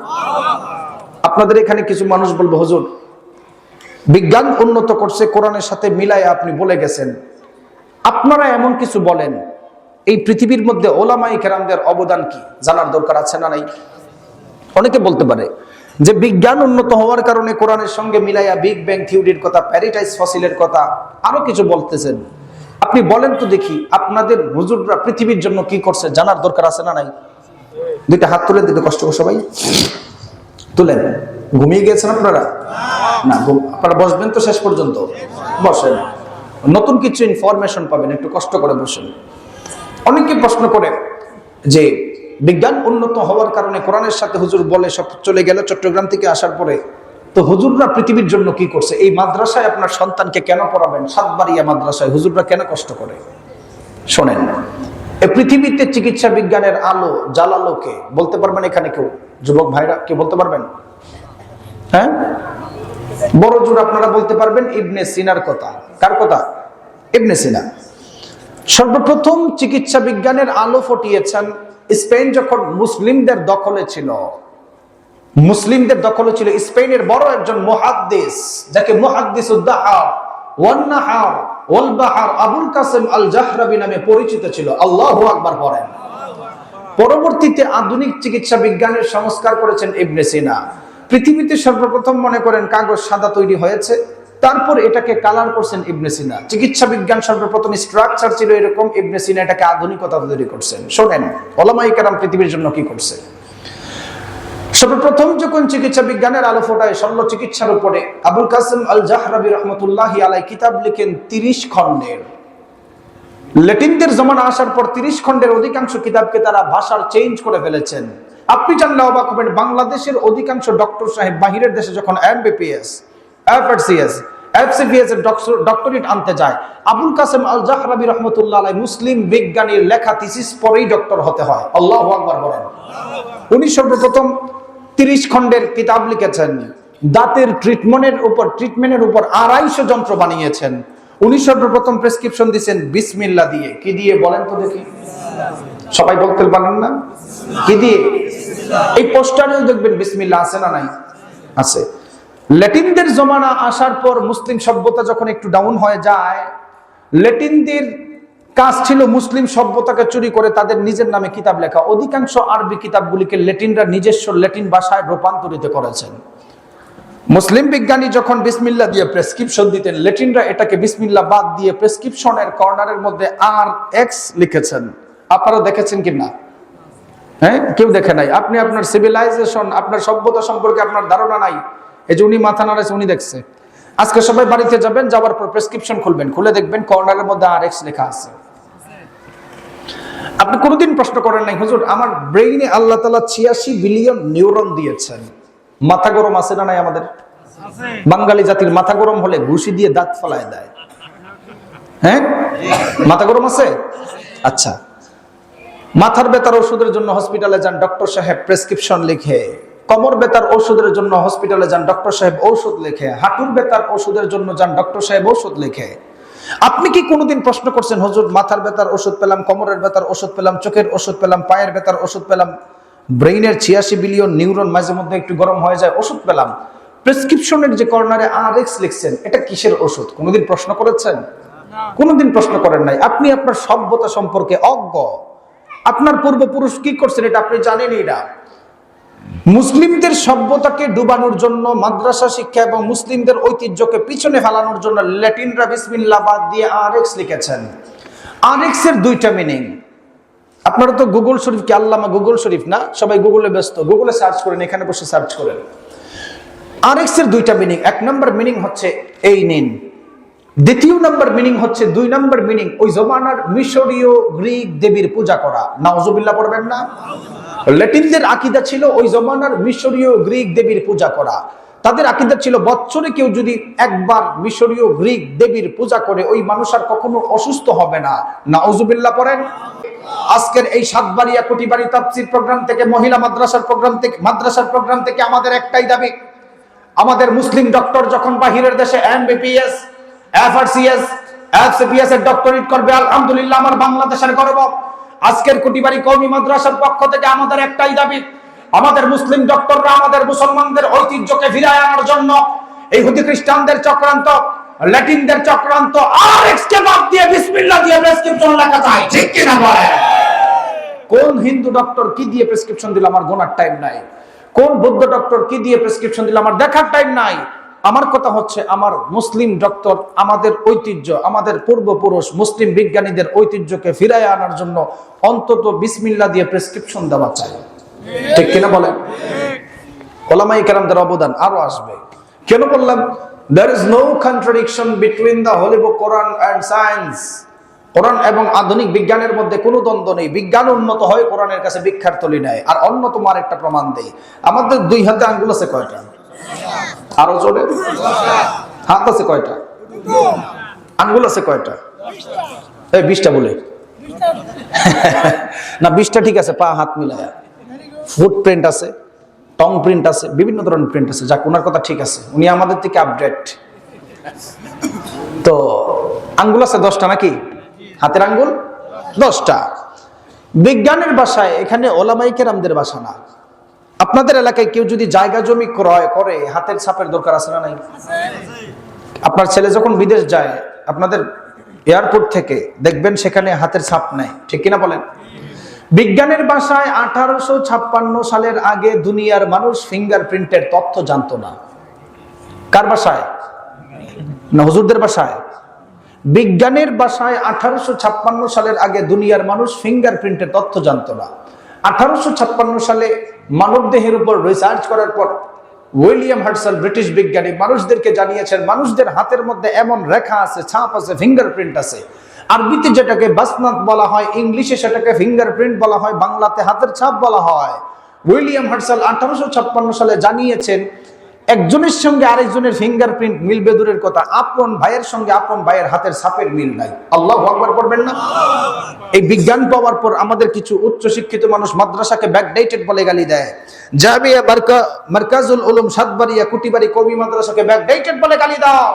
আপনাদের এখানে কিছু মানুষ বলবে, হুজুর বিজ্ঞান উন্নত করছে, কোরআনের সাথে মিলায় আপনি বলে গেছেন। আপনারা এমন কিছু বলেন, এই পৃথিবীর মধ্যে ওলামায়ে কেরামদের অবদান কি জানার দরকার আছে না নাই? অনেকে বলতে পারে যে বিজ্ঞান উন্নত হওয়ার কারণে কোরআনের সঙ্গে মিলাইয়া বিগ ব্যাং থিওরির কথা, প্যারাডাইস ফসিলের কথা, আরো কিছু বলতেছেন। আপনি বলেন তো দেখি, আপনাদের হুজুররা পৃথিবীর জন্য কি করছে জানার দরকার আছে না নাই? দুইটা হাত তুলে দিতে কষ্ট করে সবাই তুলেন। ঘুমিয়ে গিয়েছেন আপনারা? না, আপনারা বসবেন তো শেষ পর্যন্ত? বসেন, নতুন কিছু ইনফরমেশন পাবেন, একটু কষ্ট করে বসেন। অনেকে প্রশ্ন করে যে বিজ্ঞান উন্নত হওয়ার কারণে কোরআনের সাথে হুজুর বলে সব চলে গেল চট্টগ্রাম থেকে আসার পরে, তো হুজুররা পৃথিবীর জন্য কি করছে? এই মাদ্রাসায় আপনার সন্তানকে কেন পড়াবেন? সাতবাড়িয়া মাদ্রাসায় হুজুররা কেন কষ্ট করে? শোনেন, এই পৃথিবীতে চিকিৎসা বিজ্ঞানের আলো জ্বালালো কে? বলতে পারবেন এখানে কেউ? যুবক ভাইরা কে বলতে পারবেন? হ্যাঁ, বড় জোর আপনারা বলতে পারবেন ইবনে সিনার কথা। কার কথা? ইবনে সিনা। সর্বপ্রথম চিকিৎসা বিজ্ঞানের আলো ফুটিয়েছেন স্পেন যখন মুসলিমদের দখলে ছিল। মুসলিমদের দখলে ছিল স্পেনের বড় একজন মুহাদ্দিস, যাকে মুহাদ্দিসুদ দাহার ওয়ান নাহার ওয়াল বাহার আবুল কাসেম আল জাহরাবি নামে পরিচিত ছিল। আল্লাহু আকবার পড়েন। পরবর্তীতে আধুনিক চিকিৎসা বিজ্ঞানের সংস্কার করেছেন ইবনে সিনা। পৃথিবীতে সর্বপ্রথম মনে করেন কাগজ সাদা তৈরি হয়েছে, তারপর এটাকে কালার করছেন ইবনে সিনা। চিকিৎসা বিজ্ঞান সর্বপ্রথম স্ট্রাকচার ছিল এরকম, ইবনে সিনা এটাকে আধুনিকতা তৈরি করছেন। শোনেন ওলামায়ে কেরাম পৃথিবীর জন্য কি করছে। সর্বপ্রথম যখন চিকিৎসা বিজ্ঞানের আলো ফোটায় শল্য চিকিৎসার উপরে, আবুল কাসেম আল জাহরাবি রহমতুল্লাহি আলাইহি কিতাব লিখেন 30 খণ্ডের। ল্যাটিনদের জমানা আসার পর 30 খণ্ডের অধিকাংশ কিতাবকে তারা ভাষার চেঞ্জ করে ফেলেছেন। আপনি জানলে অবাক হবেন, বাংলাদেশের অধিকাংশ ডক্টর সাহেব বাহিরের দেশে যখন এমবিবিএস, এফআরসিএস, এফসিপিএস এর ডক্টরেট আনতে যায়, আবুল কাসেম আল জাহরাবি রহমতুল্লাহ আলাইহি মুসলিম বিজ্ঞানীর লেখা থিসিস পরেই ডক্টর হতে হয়। আল্লাহু আকবার বলেন। উনি সর্বপ্রথম 30 খণ্ডের কিতাব লিখেছেন। দাঁতের ট্রিটমেন্টের উপর 250 যন্ত্র বানিয়েছেন। উনি সর্বপ্রথম প্রেসক্রিপশন দিয়েছেন বিসমিল্লাহ দিয়ে। কি দিয়ে বলেন তো দেখি? সবাই বলতে পারেন না? কি দিয়ে? এই পোস্টারেও দেখবেন বিসমিল্লাহ আছে না নাই? আছে। ল্যাটিনদের জমানা আসার পর মুসলিম সভ্যতা যখন একটু ডাউন হয়ে যায়, ল্যাটিনদের কাজ ছিল মুসলিম সভ্যতাকে চুরি করে তাদের নিজের নামে কিতাব লেখা। অধিকাংশ আরবি কিতাবগুলিকে ল্যাটিনরা নিজস্ব ল্যাটিন ভাষায় রূপান্তরিত করেছেন। মুসলিম বিজ্ঞানী যখন বিসমিল্লাহ দিয়ে প্রেসক্রিপশন দিতেন, ল্যাটিনরা এটাকে বিসমিল্লাহ বাদ দিয়ে প্রেসক্রিপশনের কর্নারের মধ্যে RX লিখেছেন। আপনারা দেখেছেন কিনা? হ্যাঁ, কেউ দেখে নাই। আপনি আপনার সিভিলাইজেশন, আপনার সভ্যতা সম্পর্কে আপনার ধারণা নাই, এই যে উনি মাথা নাড়াচ্ছে, উনি দেখছে। আজকে সবাই বাড়িতে যাবেন, যাওয়ার পর প্রেসক্রিপশন খুলবেন, খুলে দেখবেন কর্নারের মধ্যে RX লেখা আছে। আপনি কোনোদিন প্রশ্ন করেন নাই, হুজুর আমার ব্রেইনে আল্লাহ তাআলা 86 বিলিয়ন নিউরন দিয়েছেন, মাথা গরম আছে না নাই? আমাদের বাঙালি জাতির মাথা গরম হলে ঘুষি দিয়ে দাঁত ফলায় দেয়। হ্যাঁ, মাথা গরম আছে? আচ্ছা, মাথার ব্যথার ওষুধের জন্য হসপিটালে যান, ডক্টর সাহেব প্রেসক্রিপশন লিখে। কোমর ব্যথার ওষুধের জন্য হসপিটালে যান, ডক্টর সাহেব ঔষধ লেখে। হাঁটুর ব্যথার ওষুধের জন্য যান, ডক্টর সাহেব ঔষধ লেখে। আপনি কি কোনোদিন প্রশ্ন করছেন, হুজুর মাথার ব্যথার ওষুধ পেলাম, কোমরের ব্যথার ওষুধ পেলাম, চোখের ওষুধ পেলাম, পায়ের ব্যথার ওষুধ পেলাম, ব্রেইনের 86 বিলিয়ন নিউরন মাঝে মধ্যে একটু গরম হয়ে যায়, ওষুধ পেলাম। প্রেসক্রিপশনের যে কর্নারে RX লিখছেন, এটা কিসের ওষুধ? কোনোদিন প্রশ্ন করেছেন? কোনোদিন প্রশ্ন করেন নাই। আপনি আপনার সভ্যতা সম্পর্কে অজ্ঞ। আপনার পূর্বপুরুষ কি করছেন এটা আপনি জানেনই না। মুসলিমদের সভ্যতাকে ডুবানোর জন্য মাদ্রাসা শিক্ষা এবং মুসলিমদের ঐতিহ্যকে পিছনে ফেলানোর জন্য ল্যাটিনরা বিসমিল্লাহ বাদ দিয়ে আরএক্স লিখেছেন। আরএক্স এর দুইটা মিনিং, আপনারা তো গুগল শরীফ কি আল্লামা গুগল শরীফ না, সবাই গুগলে ব্যস্ত, গুগলে সার্চ করেন, এখানে বসে সার্চ করেন। আরএক্স এর দুইটা মিনিং, এক নম্বর মিনিং হচ্ছে এই নিন, দ্বিতীয় নম্বর মিনিং হচ্ছে, দুই নম্বর মিনিং ওই জমানার মিশরীয় গ্রিক দেবীর পূজা করা। নাউজুবিল্লাহ পড়বেন না? ল্যাটিনদের আকীদা ছিল ওই জমানার মিশরীয় গ্রিক দেবীর পূজা করা। তাদের আকীদা ছিল বছরে কেউ যদি একবার মিশরীয় গ্রিক দেবীর পূজা করে ওই মানুষ আর কখনো অসুস্থ হবে না। নাউজুবিল্লাহ পড়েন। আজকের এই সাতবাড়িয়া কোটিবাড়ি তাফসীর প্রোগ্রাম থেকে, মহিলা মাদ্রাসার প্রোগ্রাম থেকে আমাদের একটাই দাবি, আমাদের মুসলিম ডক্টর যখন বাহিরের দেশে এমবিবিএস, এফআরসিএস, এফসিপিএস এর ডক্টরেট করবে, আলহামদুলিল্লাহ আমার বাংলাদেশের গর্ব। আজকের কোটিবাড়ি কওমি মাদ্রাসার পক্ষ থেকে আমাদের একটাই দাবি, আমাদের মুসলিম ডক্টররা আমাদের মুসলমানদের ঐতিহ্যকে ফিরিয়ে আনার জন্য এই ইহুদি খ্রিস্টানদের চক্রান্ত, ল্যাটিনদের চক্রান্ত আরএক্স কে বাদ দিয়ে বিসমিল্লাহ দিয়ে প্রেসক্রিপশন লেখা চাই, ঠিক কি না বলেন? কোন হিন্দু ডক্টর কি দিয়ে প্রেসক্রিপশন দিল আমার গোনার টাইম নাই, কোন বৌদ্ধ ডক্টর কি দিয়ে প্রেসক্রিপশন দিল আমার দেখার টাইম নাই। আমার কথা হচ্ছে আমার মুসলিম ডক্টর আমাদের ঐতিহ্য, আমাদের পূর্বপুরুষ মুসলিম বিজ্ঞানীদের ঐতিহ্যকে ফিরিয়ে আনার জন্য অন্তত বিসমিল্লাহ দিয়ে প্রেসক্রিপশন দেওয়া চাই, ঠিক কিনা বলেন? ওলামায়ে কেরামদের অবদান আরো আসবে। কেন বললাম? there is no contradiction between the holy book Quran and science. কোরআন এবং আধুনিক বিজ্ঞানের মধ্যে কোনো দ্বন্দ্ব নেই। বিজ্ঞান উন্নত হয় কোরআনের কাছে ভিক্ষার থলি নেয়। আর অন্যতম আরেকটা প্রমাণ দেই, আমাদের দুই হাতে আঙ্গুল আছে কয়টা? আরো জোরে, হাত আছে কয়টা? আঙ্গুল আছে কয়টা? এই 20টা বলে না, 20টা ঠিক আছে, পা হাত মিলায়া। ফুটপ্রিন্ট আছে, টং প্রিন্ট আছে, বিভিন্ন ধরনের প্রিন্ট আছে। যাক, ওনার কথা ঠিক আছে, উনি আমাদের থেকে আপডেট। তো আঙ্গুল আছে 10টা নাকি? হাতের আঙ্গুল 10টা। বিজ্ঞানের ভাষায়, এখানে ওলামায়ে কেরামদের ভাষা না। আপনাদের এলাকায় কেউ যদি জায়গা জমি ক্রয় করে হাতের ছাপের দরকার আছে না নাই? আপনার ছেলে যখন বিদেশ যায়, আপনাদের এয়ারপোর্ট থেকে দেখবেন সেখানে হাতের ছাপ নেই, ঠিক কিনা বলেন? বিজ্ঞানের ভাষায় 1856 সালের আগে দুনিয়ার মানুষ ফিঙ্গারপ্রিন্টের তথ্য জানতো না। কার ভাষায়? না হুজুরদের ভাষায়? বিজ্ঞানের ভাষায় 1856 সালের আগে দুনিয়ার মানুষ ফিঙ্গারপ্রিন্টের তথ্য জানতো না। 1856 সালে মানবদেহের উপর রিসার্চ করার পর উইলিয়াম হার্টসেল ব্রিটিশ বিজ্ঞানী মানুষদেরকে জানিয়েছেন মানুষদের হাতের মধ্যে এমন রেখা আছে, ছাপ আছে, ফিঙ্গারপ্রিন্ট আছে। আরবিতে যেটাকে বাসনাত বলা হয়, ইংলিশে সেটাকে ফিঙ্গারপ্রিন্ট বলা হয়, বাংলাতে হাতের ছাপ বলা হয়। উইলিয়াম হার্টসেল 1856 সালে জানিয়েছেন একজনের সঙ্গে আরেকজনের ফিঙ্গারপ্রিন্ট মিলবে দূরের কথা, আপন ভাইয়ের সঙ্গে আপন ভাইয়ের হাতের ছাপের মিল নাই। আল্লাহু আকবার পড়বেন না? এই বিজ্ঞান পাওয়ার পর আমাদের কিছু উচ্চ শিক্ষিত মানুষ মাদ্রাসাকে ব্যাকডেটেড বলে গালি দেয়। জামিয়া মারকাজুল উলুম সাতবাড়িয়া কুটিবাড়ি কওমি মাদ্রাসাকে ব্যাকডেটেড বলে গালি দাও।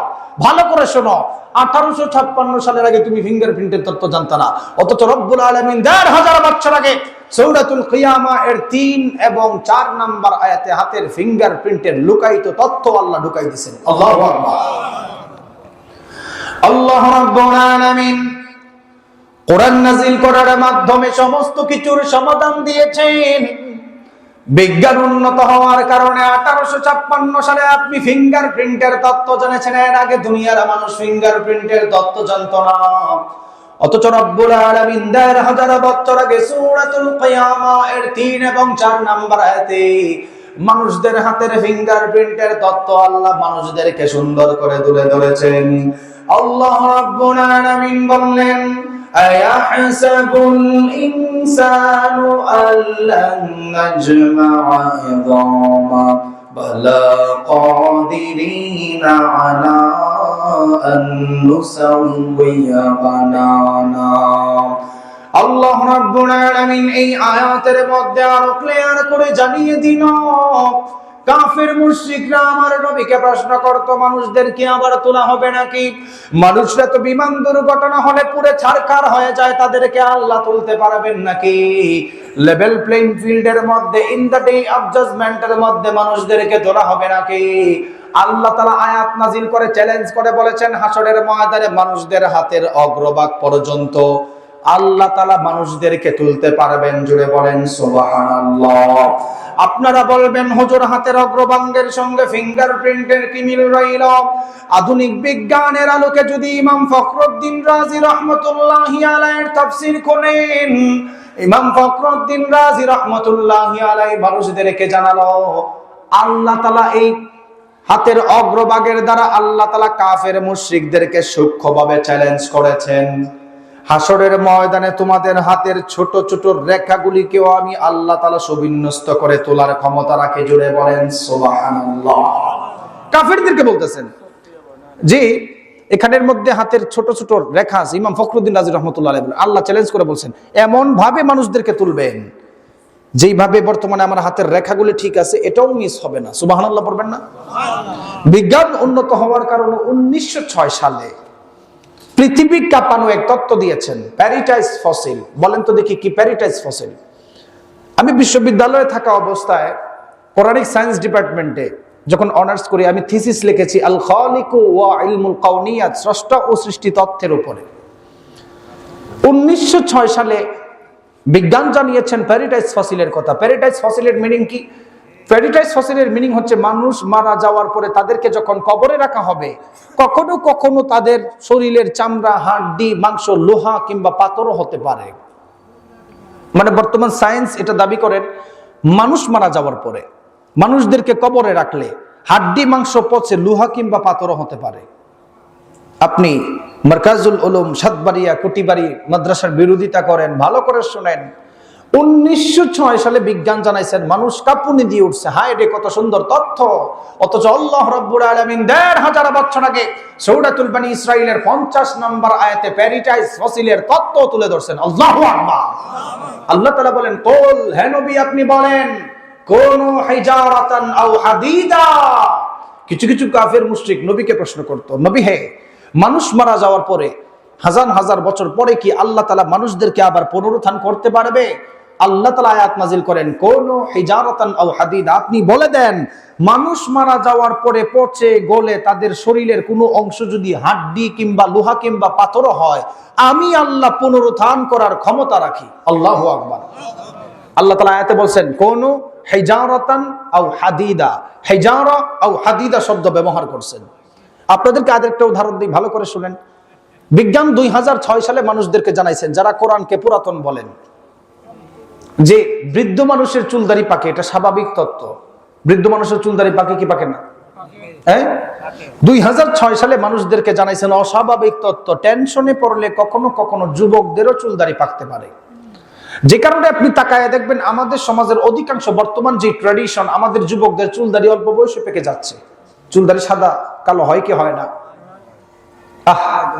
ভালো করে শোনো, 1856 সালের আগে তুমি ফিঙ্গারপ্রিন্টের তত্ত্ব জানতা না, অথচ রব্বুল আলামিন 1000 বছর আগে সূরাতুল কিয়ামা এর 3 এবং 4 নাম্বার আয়াতে হাতের ফিঙ্গারপ্রিন্টের লুকায়িত তথ্য আল্লাহ ঢুকাই দিয়েছেন। আল্লাহু আকবার। আল্লাহ রাব্বুল আলামিন কোরআন নাযিল করার মাধ্যমে সমস্ত কিছুর সমাধান দিয়েছেন। বিজ্ঞান উন্নত হওয়ার কারণে 1856 সালে আপনি ফিঙ্গারপ্রিন্টের তত্ত্ব জেনেছেন। এর আগে দুনিয়ার মানুষ ফিঙ্গারপ্রিন্টের তত্ত্ব জানতো না। অথচ রব্বুল আলামিন 1000 বছর আগে সূরাতুল কিয়ামা এর 3 এবং 4 নাম্বার আয়াতে মানুষদের হাতের ফিঙ্গারপ্রিন্টের তত্ত্ব আল্লাহ মানুষদেরকে সুন্দর করে তুলে ধরেছেন। আল্লাহ রাব্বুল আলামিন বললেন, আয়াহসাবুল ইনসানু আল্লান নাজমা'a ইযামা বালা কাদিরিনা আলা আন নুসাউইয়া বানানা। আল্লাহ রাব্বুল আলামিন এই আয়াতের মধ্যে আরো ক্লিয়ার করে জানিয়ে দিল, কাফের মুশরিকরা আমার নবীকে প্রশ্ন করত মানুষদেরকে আবার তোলা হবে নাকি? মানুষরা তো বিমান দুর্ঘটনা হলে পুরো ছারখার হয়ে যায়, তাদেরকে আল্লাহ তুলতে পারবেন নাকি? লেভেল প্লেইং ফিল্ডের মধ্যে, ইন দ্য ডে অফ জাজমেন্টের মধ্যে মানুষদেরকে তোলা হবে নাকি? আল্লাহ তাআলা আয়াত নাজিল করে চ্যালেঞ্জ করে বলেছেন, হাসরের ময়দানে মানুষদের হাতের অগ্রভাগ পর্যন্ত আল্লাহ তাআলা মানুষদেরকে তুলতে পারবেন। জুড়ে বলেন সুবহানাল্লাহ। আপনারা বলবেন হুজুর হাতের অগ্রভাঙ্গের সঙ্গে ফিঙ্গারপ্রিন্টের কি মিল রইল? আধুনিক বিজ্ঞানের আলোকে যদি ইমাম ফখরুদ্দীন রাজি রহমতুল্লাহি আলাইহির তাফসীর খোলেন, ইমাম ফখরুদ্দীন রাজি রহমতুল্লাহি আলাইহি মানুষদেরকে জানালো আল্লাহ তাআলা এই হাতের অগ্রভাগের দ্বারা আল্লাহ তাআলা কাফের মুশরিকদেরকে সূক্ষ্মভাবে চ্যালেঞ্জ করেছেন। হাসরের ময়দানে তোমাদের হাতের ছোট ছোট রেখাগুলিকেও আমি আল্লাহ তাআলা সুবিন্যস্ত করে তোলার ক্ষমতা রাখে। জুড়ে বলেন সুবহানাল্লাহ। কাফেরদেরকে বলতেছেন যে এখানের মধ্যে হাতের ছোট ছোট রেখা আছে। ইমাম ফখরুদ্দীন রাজি রাহমাতুল্লাহ আলাইহি আল্লাহ চ্যালেঞ্জ করে বলছেন এমন ভাবে মানুষদেরকে তুলবেন যেইভাবে বর্তমানে আমার হাতের রেখাগুলি ঠিক আছে এটাও মিস হবে না। সুবহানাল্লাহ পড়বেন না? বিজ্ঞান উন্নত হওয়ার কারণে 1906 সালে পৃথিবী কাঁপানো এক তত্ত্ব দিয়েছেন, প্যারিটাইজ ফসিল। বলেন তো দেখি কি প্যারিটাইজ ফসিল? আমি বিশ্ববিদ্যালয়ে থাকা অবস্থায় কোরআনিক সায়েন্স ডিপার্টমেন্টে যখন অনার্স করি, আমি থিসিস লিখেছি আল খালিকু ওয়া ইলমুল কাউনিয়াত, স্রষ্টা ও সৃষ্টি তত্ত্বের উপরে। 1906 সালে বিজ্ঞান জানিয়েছেন প্যারিটাইজ ফসিলের কথা। প্যারিটাইজ ফসিলের মিনিং কি? প্যারিটাইজ ফসিলের মিনিং হচ্ছে মানুষ মারা যাওয়ার পরে তাদেরকে যখন কবরে রাখা হবে, কখনো কখনো তাদের শরীরের চামড়া, হাড্ডি, মাংস, লোহা কিংবা পাথরও হতে পারে। মানে বর্তমান সায়েন্স এটা দাবি করেন মানুষ মারা যাওয়ার পরে মানুষদেরকে কবরে রাখলে হাড্ডি, মাংস পচে লোহা কিংবা পাথরও হতে পারে। আপনি মারকাজুল উলুম সাতবাড়িয়া কুটিবাড়ি মাদ্রাসার বিরোধিতা করেন, ভালো করে শুনেন। 1906 সালে বিজ্ঞান জানাইছেন মানুষ কাঁপুনি দিয়ে উঠছে, হায় রে কত সুন্দর তথ্য। অথচ আল্লাহ রাব্বুল আলামিন ১৫০০ বছর আগে সূরাতুল বনী ইসরাঈলের 50 নম্বর আয়াতে প্যারিটাইজ ফসিলের তথ্য তুলে ধরছেন। আল্লাহু আকবার। আল্লাহ তাআলা বলেন কুল, হে নবী আপনি বলেন কুনু হিজারাতান আও হাদিদা। কিছু কিছু কাফের মুশরিক নবীকে প্রশ্ন করত, নবী হে মানুষ মারা যাওয়ার পরে হাজার হাজার বছর পরে কি আল্লাহ তাআলা মানুষদেরকে আবার পুনরুত্থান করতে পারবে? আল্লাহ তাআলা আয়াত নাজিল করেন কুনু হিজারাতান আও হাদিদা, আপনি বলে দেন মানুষ মারা যাওয়ার পরে পচে গলে তাদের শরীরের কোনো অংশ যদি হাড্ডি কিংবা লোহা কিংবা পাথর হয়, আমি আল্লাহ পুনরুত্থান করার ক্ষমতা রাখি। আল্লাহু আকবার। আল্লাহ তাআলা আয়াতে বলছেন কুনু হিজারাতান আও হাদিদা, হিজারা আও হাদিদা শব্দ ব্যবহার করছেন। আপনাদেরকে আরেকটা উদাহরণ দিই, ভালো করে শুনেন। বিজ্ঞান 2006 সালে মানুষদেরকে জানাইছেন যারা কোরআনকে পুরাতন বলেন যে বৃদ্ধ মানুষের চুলদাড়ি পাকে, এটা স্বাভাবিক তত্ত্ব। বৃদ্ধ মানুষের চুলদাড়ি পাকে কি পাকে না? 2006 সালে মানুষদেরকে জানাইছেন অস্বাভাবিক তত্ত্ব, টেনশনে পড়লে কখনো কখনো যুবকদেরও চুলদাড়ি পাকতে পারে। যে কারণে আপনি তাকায় দেখবেন আমাদের সমাজের অধিকাংশ বর্তমান যে ট্র্যাডিশন, আমাদের যুবকদের চুলদাড়ি অল্প বয়সে পেকে যাচ্ছে। চুলদাড়ি সাদা কালো হয় কি হয় না?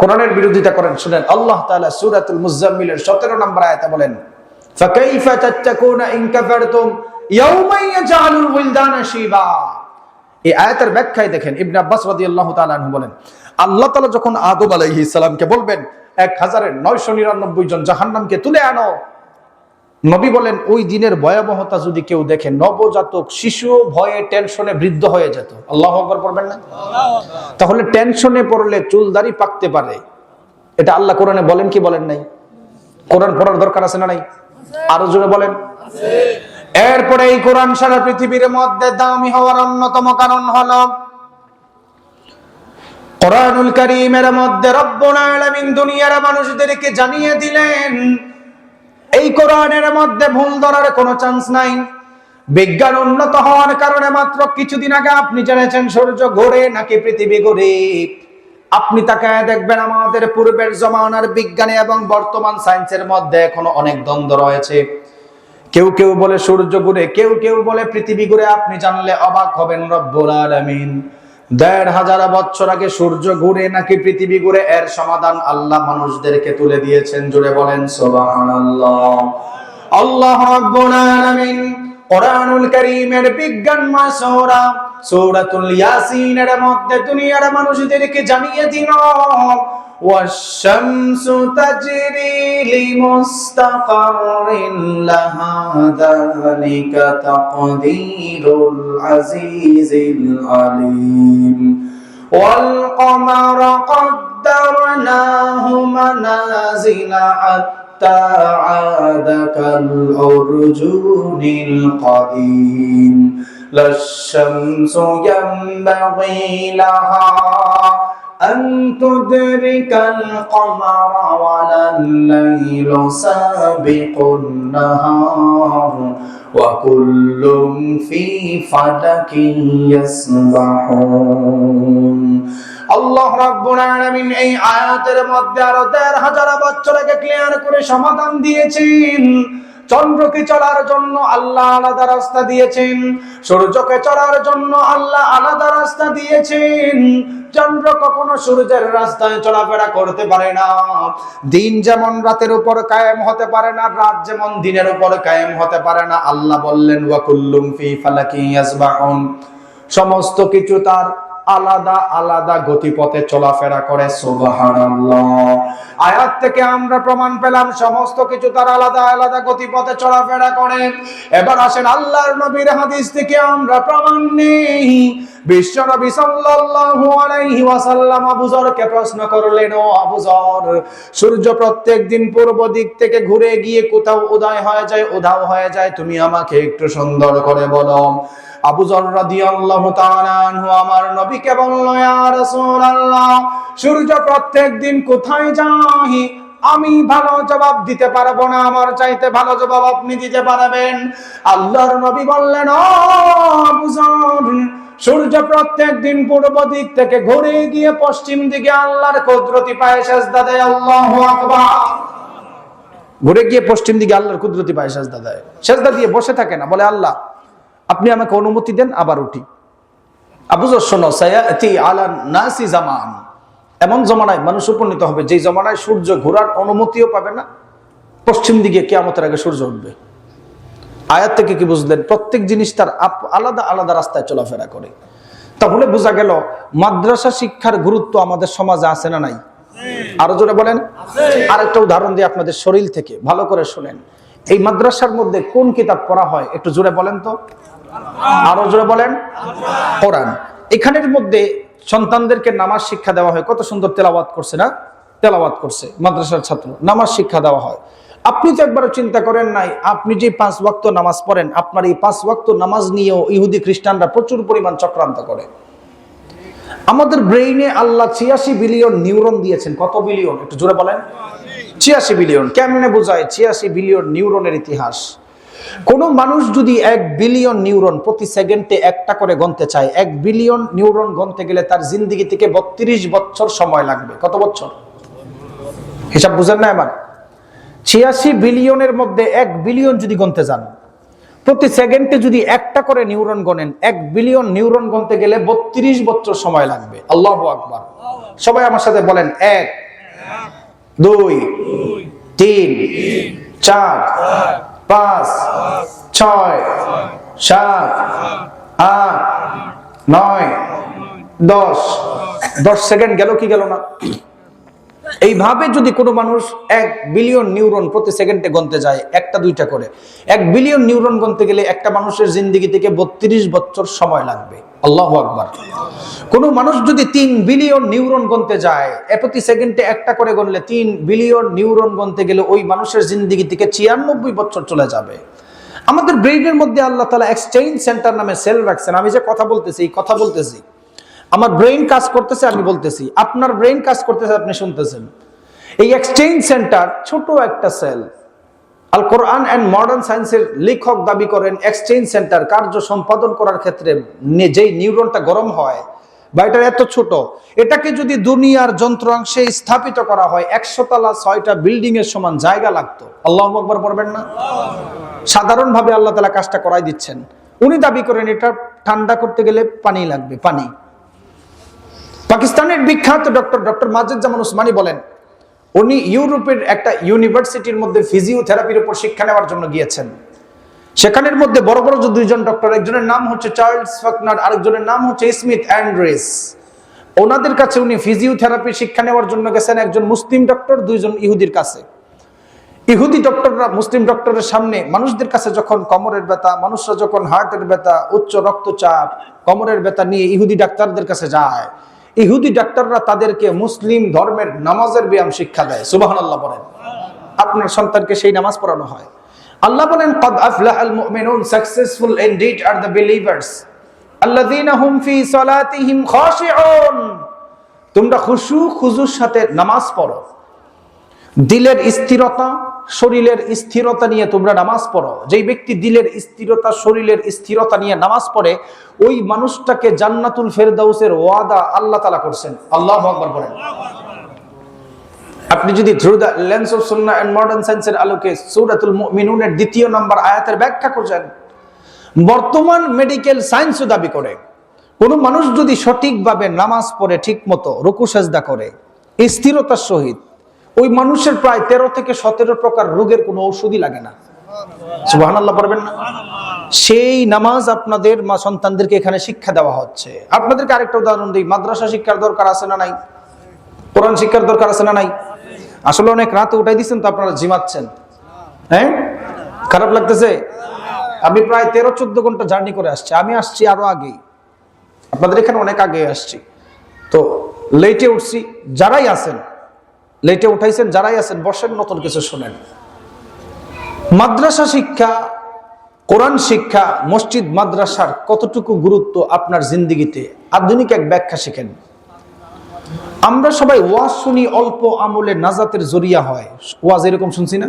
কোরআনের বিরোধিতা করেন, শুনেন। আল্লাহ তাআলা সূরাতুল মুজাম্মিলের 17 নম্বর আয়াতে বলেন ফাকাইফা তাত্তাকুনা ইন কাফারতুম ইয়াওমা ইয়াজআলুল ওয়িলদানা শিবা। এই আয়াতের ব্যাখ্যায় দেখেন ইবনে আব্বাস রাদিয়াল্লাহু তাআলা আনহু বলেন আল্লাহ তাআলা যখন আদম আলাইহিস সালামকে বলবেন 1999 জন জাহান্নামকে তুলে আনো, নবী বলেন ওই দিনের ভয়াবহতা যদি কেউ দেখে, নবজাতক শিশু ভয়ে টেনশনে বৃদ্ধ হয়ে যেত। আল্লাহু আকবার পড়বেন না? তাহলে টেনশনে পড়লে চুলদাড়ি পাকতে পারে, এটা আল্লাহ কোরআনে বলেন কি বলেন নাই? কোরআন পড়ার দরকার আছে না নাই? আরো জোরে বলেন। এরপরে এই কোরআন সারা পৃথিবীর মধ্যে দামি হওয়ার অন্যতম কারণ হলো কোরআনুল কারীমের মধ্যে রব্বুল আলামিন দুনিয়ার মানুষদেরকে জানিয়ে দিলেন এই কোরআনের মধ্যে ভুল ধরার কোনো চান্স নাই। বিজ্ঞান উন্নত হওয়ার কারণে মাত্র কিছুদিন আগে আপনি জেনেছেন সূর্য ঘোরে নাকি পৃথিবী ঘোরে। আপনি তাকায় দেখবেন আমাদের পূর্বের জমানার বিজ্ঞানী এবং বর্তমান সায়েন্সের মধ্যে এখনো অনেক দ্বন্দ্ব রয়েছে। কেউ কেউ বলে সূর্য ঘুরে, কেউ কেউ বলে পৃথিবী ঘুরে। আপনি জানলে অবাক হবেন রব্বুল আলামিন ১৫০০ বছর আগে সূর্য ঘুরে নাকি পৃথিবী ঘুরে এর সমাধান আল্লাহ মানুষদেরকে তুলে দিয়েছেন। জুড়ে বলেন সুবহানাল্লাহ। আল্লাহ রাব্বুল আলামিন কোরআনুল কারীমের বিজ্ঞানময় সূরা সূরাতুল ইয়াসিনের মধ্যে দুনিয়ার মানুষদেরকে জানিয়ে দিল ওয়াশ-শামসু তাজরি লিমুস্তাকাররিন লাহা যালিকা তাকদীরুল আজিজিল আলীম ওয়াল কমারা কদ্দারনাহু মানাজিলা حتى عاد كالعرجون القديم لا الشمس ينبغي لها أن تدرك القمر ولا الليل سابق النهار وكل في فلك يسبحون আল্লাহ রাব্বুল আলামিন এই আয়াতের মধ্যে আরো ১৫০০ বছর আগে ক্লিয়ার করে সমাধান দিয়েছেন। চন্দ্রকে চলার জন্য আল্লাহ আলাদা রাস্তা দিয়েছেন, সূর্যকে চলার জন্য আল্লাহ আলাদা রাস্তা দিয়েছেন। চন্দ্র কখনো সূর্যের রাস্তায় চলাফেরা করতে পারে না। দিন যেমন রাতের উপর কায়েম হতে পারে না, রাত যেমন দিনের উপর কায়েম হতে পারে না। আল্লাহ বললেন ওয়া কুল্লুম ফি ফালাকি ইয়াসবাহুন, সমস্ত কিছু তার আলাদা আলাদা গতিপথে চলাফেরা করে। সুবহানাল্লাহ। আয়াত থেকে আমরা প্রমাণ পেলাম সমস্ত কিছু তার আলাদা আলাদা গতিপথে চলাফেরা করে। এবার আসেন আল্লাহর নবীর হাদিস থেকে আমরা প্রমাণ নেই। বিশ্ব নবী সাল্লাল্লাহু আলাইহি ওয়াসাল্লাম আবু যরকে প্রশ্ন করলেন, ও আবু যর, সূর্য প্রত্যেকদিন পূর্ব দিক থেকে ঘুরে গিয়ে কোথাও উদয় হয়ে যায়, উধাও হয়ে যায়, তুমি আমাকে একটু সুন্দর করে বলো। আবু যর রাদিয়াল্লাহু তাআলা আনহু আমার নবীকে বলল, ইয়া রাসূলুল্লাহ, সূর্য প্রত্যেকদিন কোথায় যায় আমি ভালো জবাব দিতে পারবো না, আমার চাইতে ভালো জবাব আপনি দিতে পারবেন। আল্লাহর নবী বললেন, ও আবু যর, সূর্য প্রত্যেকদিন পূর্ব দিক থেকে ঘুরে গিয়ে পশ্চিম দিকে আল্লাহর কুদরতি পায়ে সিজদা দেয়। আল্লাহু আকবার। ঘুরে গিয়ে পশ্চিম দিকে আল্লাহর কুদরতি পায়ে সিজদা দেয়। সিজদা দিয়ে বসে থাকে না, বলে আল্লাহ আপনি আমাকে অনুমতি দেন আবার উঠি। আবু যর শোনো, সায়াতি আলা নাসি জামান, এমন জমানায় মানুষ উপনীত হবে যে জমানায় সূর্য ঘোরার অনুমতিও পাবে না, পশ্চিম দিকে কিয়ামতের আগে সূর্য উঠবে। আয়াত থেকে কি বুঝলেন? প্রত্যেক জিনিস তার আলাদা আলাদা রাস্তায় চলাফেরা করে। তাহলে বোঝা গেল মাদ্রাসা শিক্ষার গুরুত্ব আমাদের সমাজে আছে না নাই? আরো জোরে বলেন। আরেকটা উদাহরণ দিয়ে আপনাদের শরীর থেকে ভালো করে শুনেন। এই মাদ্রাসার মধ্যে কোন কিতাব পড়া হয় একটু জোরে বলেন তো, আরো জোরে বলেন। কোরআন। এখানের মধ্যে সন্তানদেরকে নামাজ শিক্ষা দেওয়া হয়। কত সুন্দর তেলাওয়াত করছে না? তেলাওয়াত করছে মাদ্রাসার ছাত্র, নামাজ শিক্ষা দেওয়া হয়। আপনি তো একবারও চিন্তা করেন নাই, আপনি যে 5 ওয়াক্ত নামাজ পড়েন, আপনার এই 5 ওয়াক্ত নামাজ নিয়েও ইহুদি খ্রিস্টানরা প্রচুর পরিমাণ চক্রান্ত করে। আমাদের ব্রেইনে আল্লাহ 86 বিলিয়ন নিউরন দিয়েছেন। কত বিলিয়ন একটু জোরে বলেন? 86 বিলিয়ন। কেমনে বোঝায় 86 বিলিয়ন নিউরনের ইতিহাস? কোন মানুষ যদি 1 বিলিয়ন নিউরন প্রতি সেকেন্ডে একটা করে গণতে চায়, 1 বিলিয়ন নিউরন গণতে গেলে তার জিন্দেগি থেকে 32 বছর সময় লাগবে। কত বছর? হিসাব বুঝেন না এবার? 86 বিলিয়নের মধ্যে 1 বিলিয়ন যদি গণতে যান, প্রতি সেকেন্ডে যদি একটা করে নিউরন গণেন, 1 বিলিয়ন নিউরন গণতে গেলে 32 বছর সময় লাগবে। আল্লাহু আকবার। সবাই আমার সাথে বলেন, 1 2 3 4 5 6 7 8 9 10 সেকেন্ড গেল কি গেল না? এইভাবে যদি কোনো মানুষ 1 বিলিয়ন নিউরন প্রতি সেকেন্ডে গণতে যায়, একটা দুইটা করে, 1 বিলিয়ন নিউরন গণতে গেলে একটা মানুষের জিন্দেগি থেকে 32 বছর সময় লাগবে। আল্লাহু আকবার। কোনো মানুষ যদি 3 বিলিয়ন নিউরন গণতে যায়, প্রতি সেকেন্ডে একটা করে গণলে 3 বিলিয়ন নিউরন গণতে গেলে ওই মানুষের জিন্দেগি থেকে 96 বছর চলে যাবে। আমাদের ব্রেইনের মধ্যে আল্লাহ তাআলা এক্সচেঞ্জ সেন্টার নামে সেল রাখছেন। আমি যে কথা বলতেছি, আমার ব্রেইন কাজ করতেছে, আমি বলতেছি, আপনার ব্রেইন কাজ করতেছে, আপনি শুনতেছেন। এই এক্সচেঞ্জ সেন্টার ছোট একটা cell. Al Quran and modern সায়েন্সের লেখক দাবি করেন এক্সচেঞ্জ সেন্টার কার্য সম্পাদন করার ক্ষেত্রে যেই নিউরনটা গরম হয় বা এটা এত ছোট, এটাকে যদি দুনিয়ার যন্ত্রাংশে স্থাপিত করা হয় 100 তলা 6টা বিল্ডিং এর সমান জায়গা লাগতো। আল্লাহু আকবার পড়বেন না? সাধারণভাবে আল্লাহ তাআলা কাজটা করাই দিচ্ছেন। উনি দাবি করেন এটা ঠান্ডা করতে গেলে পানি লাগবে, পানি। পাকিস্তানের বিখ্যাত ডক্টর মাজেদ-জামান উসমানী বলেন, উনি ইউরোপের একটা ইউনিভার্সিটির মধ্যে ফিজিওথেরাপির উপর শিক্ষা নেওয়ার জন্য গিয়েছেন। সেখানের মধ্যে বড় বড় যে দুইজন ডক্টর, একজনের নাম হচ্ছে চার্লস ফাকনার, আরেকজনের নাম হচ্ছে স্মিথ অ্যান্ড্রেস। ওনাদের কাছে উনি ফিজিওথেরাপি শিক্ষা নেওয়ার জন্য গেছেন। একজন মুসলিম ডক্টর, দুইজন ইহুদির কাছে। ইহুদি ডক্টররা মুসলিম ডক্টরের সামনে মানুষদের কাছে যখন কোমরের ব্যথা, মানুষরা যখন হার্টের ব্যথা, উচ্চ রক্তচাপ, কোমরের ব্যথা নিয়ে ইহুদি ডাক্তারদের কাছে যায়, ইহুদি ডাক্তাররা তাদেরকে মুসলিম ধর্মের নামাজের ব্যায়াম শিক্ষা দেয়। সুবহানাল্লাহ বলেন। আপনার সন্তানকে সেই নামাজ পড়ানো হয়। আল্লাহ বলেন ক্বাদ আফলাহাল মুমিনুন, successful indeed are the believers আল্লাযীনা হুম ফি সালাতিহিম খাশিউন। তোমরা খুশু খুজুর সাথে নামাজ পড়ো, দিলের স্থিরতা শরীরের স্থিরতা নিয়ে তোমরা নামাজ পড়ো। যেই ব্যক্তি দিলের স্থিরতা শরীরের স্থিরতা নিয়ে নামাজ পড়ে, ওই মানুষটাকে জান্নাতুল ফেরদাউসের ওয়াদা আল্লাহ তাআলা করছেন। আল্লাহু আকবার বলেন। আপনি যদি through the lens of Sunnah and modern সায়েন্সের আলোকে সূরাতুল মুমিনুনের 2 নম্বর আয়াতের ব্যাখ্যা করেন, বর্তমান মেডিকেল সায়েন্সও দাবি করে কোন মানুষ যদি সঠিকভাবে নামাজ পড়ে, ঠিক মতো রুকু সেজদা করে স্থিরতার সহিত, ওই মানুষের প্রায় 13 থেকে 17 প্রকার রোগের কোনো ঔষধই লাগে না। সুবহানাল্লাহ পড়বেন না? সেই নামাজ আপনাদের মা সন্তানদেরকে এখানে শিক্ষা দেওয়া হচ্ছে। আপনাদেরকে আরেকটা উদাহরণ দিই, মাদ্রাসা শিক্ষার দরকার আছে না নাই? কোরআন শিক্ষার দরকার আছে না নাই? আসলে অনেক রাতে উঠাই দিচ্ছেন তো আপনারা ঝিমাচ্ছেন, হ্যাঁ খারাপ লাগতেছে? আমি প্রায় 13-14 ঘন্টা জার্নি করে আসছি। আমি আসছি আরো আগেই, আপনাদের এখানে অনেক আগে আসছি, তো লেটে উঠছি। যারাই আছেন লেটে উঠাইছেন, যারাই আছেন বসেন, নতুন কিছু শোনেন। মাদ্রাসা শিক্ষা, কোরআন শিক্ষা, মসজিদ মাদ্রাসার কতটুকু গুরুত্ব আপনার জিন্দেগিতে, আধুনিক এক ব্যাখ্যা শিখেন। আমরা সবাই ওয়াজ শুনি অল্প আমলে নাজাতের জরিয়া হয়। ওয়াজ এরকম শুনছি না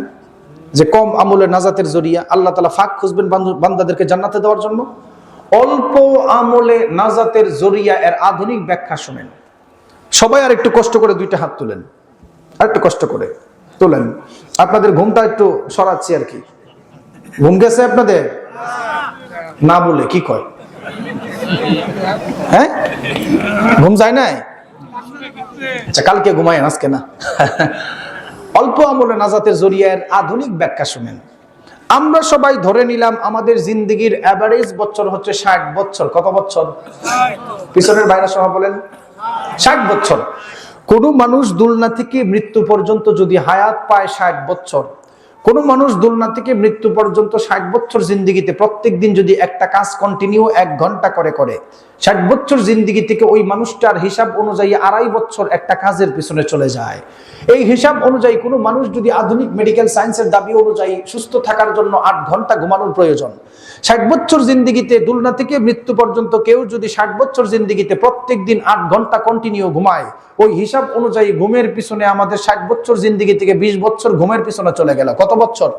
যে কম আমলে নাজাতের জরিয়া, আল্লাহ তাআলা ফাঁক খুঁজবেন বান্দাদেরকে জান্নাতে দেওয়ার জন্য। অল্প আমলে নাজাতের জরিয়া এর আধুনিক ব্যাখ্যা শুনেন। সবাই আর একটু কষ্ট করে 2টা হাত তুলেন, আর একটু কষ্ট করে তোলেন। আপনাদের ঘুমটা একটু সরাচ্ছি আর কি। ঘুম গেছে আপনাদের? না বলে কি কয়? হ্যাঁ, ঘুম যায় নাই? আচ্ছা, কালকে ঘুমায়, আজকে না। অল্প আমলে নাজাতের জরিয়ার আধুনিক ব্যাখ্যা শুনেন। আমরা সবাই ধরে নিলাম আমাদের জিন্দেগির এভারেজ বছর হচ্ছে 60 বছর। কত বছর? পিছনের বাইরে সহ বলেন 60 বছর। কোন মানুষ দুলনা থেকে মৃত্যু পর্যন্ত যদি হায়াত পায় 60 বছর, কোন মানুষ দুলনা থেকে মৃত্যু পর্যন্ত 60 বছর জিন্দেগিতে প্রত্যেক দিন যদি একটা কাজ কন্টিনিউ 1 ঘন্টা করে 60 বছর জিন্দেগি থেকে ওই মানুষটার হিসাব অনুযায়ী 2.5 বছর একটা কাজের পিছনে চলে যায়। এই হিসাব অনুযায়ী কোনো মানুষ যদি আধুনিক মেডিকেল সায়েন্সের দাবি অনুযায়ী সুস্থ থাকার জন্য 8 ঘন্টা ঘুমানোর প্রয়োজন, 60 বছর জিন্দেগিতে দুলনা থেকে মৃত্যু পর্যন্ত কেউ যদি 60 বছর জিন্দেগিতে প্রত্যেক দিন 8 ঘন্টা কন্টিনিউ ঘুমায়, ওই হিসাব অনুযায়ী ঘুমের পিছনে আমাদের 60 বছর জিন্দেগি থেকে 20 বছর ঘুমের পিছনে চলে গেল। কত বছর?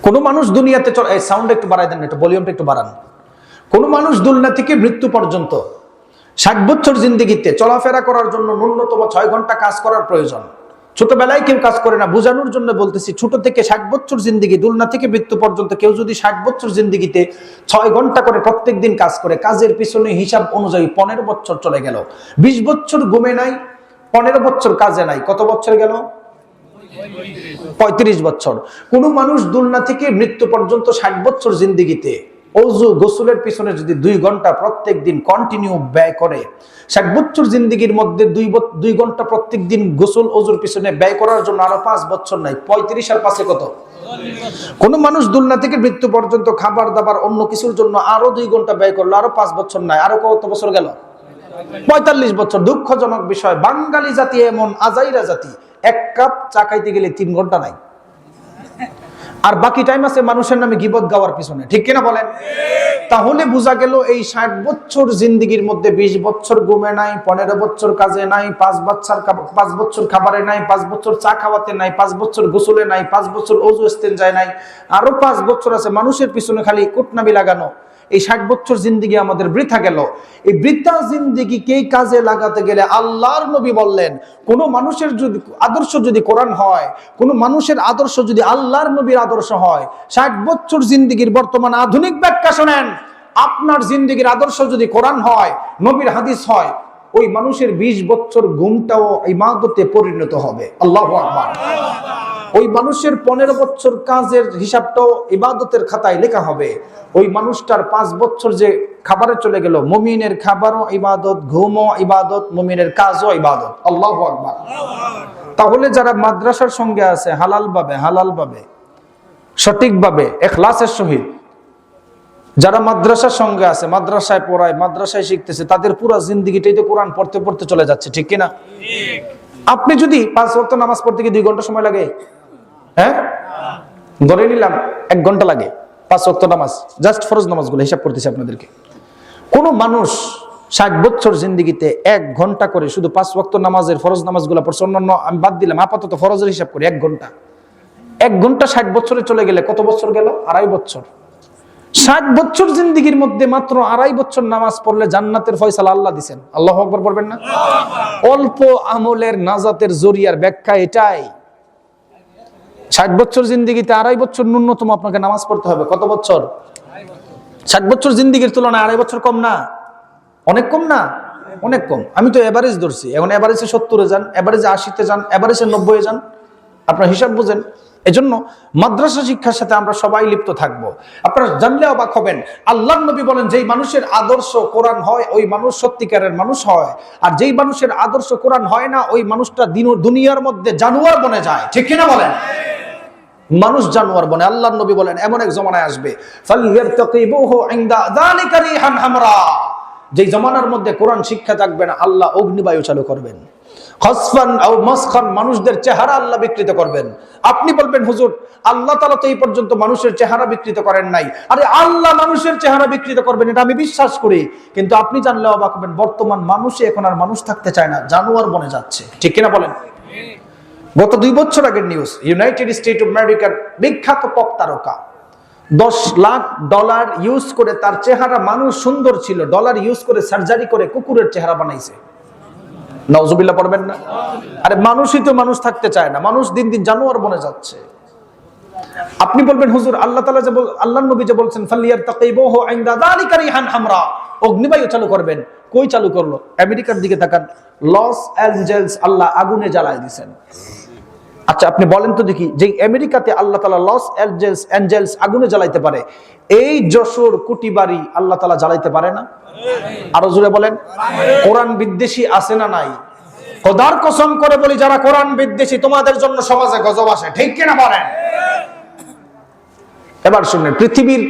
কোন মানুষ দুনিয়াতে চলে, এই সাউন্ড একটু বাড়াই দেন, একটু ভলিউমটা একটু বাড়ান। কোন মানুষ দুলনা থেকে মৃত্যু পর্যন্ত 60 বছর জিন্দেগিতে চলাফেরা করার জন্য ন্যূনতম 6 ঘন্টা কাজ করার প্রয়োজন। ছোটবেলায় কেউ কাজ করে না, বোঝানোর জন্য বলতেছি। ছোট থেকে 60 বছর জিন্দেগি, দুলনা থেকে মৃত্যু পর্যন্ত কেউ যদি 60 বছর জিন্দেগিতে 6 ঘন্টা করে প্রত্যেক দিন কাজ করে, কাজের পিছনে হিসাব অনুযায়ী 15 বছর চলে গেল। 20 বছর ঘুমে নাই, 15 বছর কাজে নাই, কত বছর গেল? 35 বছর। কোন মানুষ দুলনা থেকে মৃত্যু পর্যন্ত 60 বছর জিন্দেগিতে ওযু গোসলের পিছনে যদি 2 ঘন্টা প্রত্যেক দিন কন্টিনিউ ব্যয় করে, 60 বছর জিন্দেগির মধ্যে 2 ঘন্টা প্রত্যেক দিন গোসল ওযুর পিছনে ব্যয় করার জন্য আরো 5 বছর নাই, 35 আর 5 কত? কোন মানুষ দুলনা থেকে মৃত্যু পর্যন্ত খাবার দাবার অন্য কিছুর জন্য আরো 2 ঘন্টা ব্যয় করলো, আরো 5 বছর নাই, আরো কত বছর গেল? 45 বছর। দুঃখজনক বিষয়, বাঙালি জাতি এমন আজাইরা জাতি, 1 কাপ চা খাইতে গেলে 3 ঘন্টা নাই, আর বাকি টাইম আছে মানুষের নামে গীবত গাওয়ার পিছনে। ঠিক কিনা বলেন? তাহলে বোঝা গেল এই 60 বছর জিন্দেগির মধ্যে 20 বছর ঘুমে নাই, 15 বছর কাজে নাই, 5 বছর খাবারে নাই, 5 বছর চা খাওয়াতে নাই, 5 বছর গোসলে নাই, 5 বছর ওযু ইস্তেনজায় নাই, আরো 5 বছর আছে মানুষের পিছনে খালি কুটনামি লাগানো। এই 60 বছর জিন্দেগি আমাদের বৃথা গেল। এই বৃথা জিন্দেগিকে কাজে লাগাতে গেলে আল্লাহর নবী বললেন, কোন মানুষের যদি আদর্শ যদি কোরআন হয়, কোন মানুষের আদর্শ যদি আল্লাহর নবীর আদর্শ হয়, 60 বছর জিন্দেগির বর্তমান আধুনিক ব্যাখ্যা শোনেন, আপনার জিন্দেগির আদর্শ যদি কোরআন হয়, নবীর হাদিস হয়, ওই মানুষের 20 বছর ঘুমটাও ইবাদতে পরিণত হবে। আল্লাহু আকবার। ওই মানুষের 15 বছর কাজের হিসাবটাও ইবাদতের খাতায় লেখা হবে। ওই মানুষটার 5 বছর যে খাবারে চলে গেল, মুমিনের খাবারও ইবাদত, ঘুমও ইবাদত, মুমিনের কাজও ইবাদত। আল্লাহু আকবার। তাহলে যারা মাদ্রাসার সঙ্গে আছে হালালভাবে সঠিকভাবে ইখলাসের সহিত, যারা মাদ্রাসার সঙ্গে আছে, মাদ্রাসায় পড়ায়, মাদ্রাসায় শিখতেছে, তাদের পুরো জিন্দেগিটাই তো কোরআন পড়তে পড়তে চলে যাচ্ছে। ঠিক কিনা? আপনি যদি 5 ওয়াক্ত নামাজ পড়তে গিয়ে 2 ঘন্টা সময় লাগে, হ্যাঁ, ধরে নিলাম 1 ঘন্টা লাগে 5 ওয়াক্ত নামাজ, জাস্ট ফরজ নামাজগুলো হিসাব করতেছি আপনাদেরকে। কোন মানুষ 60 বছর জিন্দেগিতে 1 ঘন্টা করে শুধু 5 ওয়াক্ত নামাজের ফরজ নামাজগুলো পড়ছে, অন্যান্য আমি বাদ দিলাম, আপাতত ফরজের হিসাব করি 1 ঘন্টা। 1 ঘন্টা 60 বছরে চলে গেলে কত বছর গেল? 2.5 বছর। 60 বছর জিন্দেগির মধ্যে মাত্র 2.5 বছর নামাজ পড়লে জান্নাতের ফয়সালা আল্লাহ দিবেন। আল্লাহু আকবার পড়বেন না? অল্প আমলের নাজাতের জরিয়ার ব্যাখ্যা এটাই। 60 বছর জিন্দেগিতে 2.5 বছর ন্যূনতম আপনাকে নামাজ পড়তে হবে। কত বছর? 60 বছর জিন্দেগির তুলনায় 2.5 বছর কম না? অনেক কম না? অনেক কম। আমি তো এভারেজ ধরছি, এখন এভারেজে 70-এ যান, এভারেজে 80-তে যান, এভারেজে 90-এ যান, আপনার হিসাব বুঝেন। এজন্য মাদ্রাসা শিক্ষার সাথে আমরা সবাই লিপ্ত থাকব। আপনারা জানলে অবাক হবেন, আল্লাহর নবী বলেন যেই মানুষের আদর্শ কোরআন হয় ওই মানুষ সত্যিকারের মানুষ হয়, আর যেই মানুষের আদর্শ কোরআন হয় না ওই মানুষটা দুনিয়ার মধ্যে জানোয়ার বনে যায়। ঠিক কিনা বলেন? মানুষ জানোয়ার বনে। আল্লাহর নবী বলেন এমন এক জমানায় আসবে, ফালইয়ারতাকিবুহু ইনদা যালিকা রিহান হামরা, যেই জমানার মধ্যে কোরআন শিক্ষা থাকবে না আল্লাহ অগ্নিবায়ু চালু করবেন। খসফান আও মাসখান, মানুষদের চেহারা আল্লাহ বিকৃত করবেন। আপনি বলবেন হুজুর আল্লাহ তাআলা তো এই পর্যন্ত মানুষের চেহারা বিকৃত করেন নাই। আরে আল্লাহ মানুষের চেহারা বিকৃত করবেন এটা আমি বিশ্বাস করি, কিন্তু আপনি জানলে অবাক হবেন বর্তমান মানুষে এখন আর মানুষ থাকতে চায় না, জানোয়ার বনে যাচ্ছে। ঠিক কিনা বলেন? গত 2 বছর আগের নিউজ, ইউনাইটেড স্টেট অফ আমেরিকার বিখ্যাত পপ তারকা $10 লাখ ইউজ করে, তার চেহারা মানুষ সুন্দর ছিল, ডলার ইউজ করে সার্জারি করে কুকুরের চেহারা বানাইছে। নাউজুবিল্লাহ পড়বেন না? আরে মানুষই তো মানুষ থাকতে চায় না, মানুষ দিন দিন জানোয়ার বনে যাচ্ছে। আপনি বলবেন হুজুর আল্লাহ তাআলা যে আল্লাহর নবী যে বলছেন ফালইয়ারতাকিবুহু ইনদা যালিকা রিহান হামরা, অগ্নিবায়ু চালু করবেন। কই চালু করলো? আমেরিকার দিকে তাকান, লস অ্যাঞ্জেলস আল্লাহ আগুনে জ্বালায় দিয়েছেন। আচ্ছা আপনি বলেন তো দেখি, যে আমেরিকাতে আল্লাহ তাআলা লস অ্যাঞ্জেলস আগুনে জ্বালাইতে পারে, এই যশোর কুটিবাড়ি আল্লাহ তাআলা জ্বালাইতে পারে না? আরো জোরে বলেন। কোরআন বিদ্বেষী আছে না নাই? খোদার কসম করে বলি যারা কোরআন বিদ্বেষী তোমাদের জন্য সমাজে গজব আসে। ঠিক কিনা বলেন? এবার শুনেন, পৃথিবীর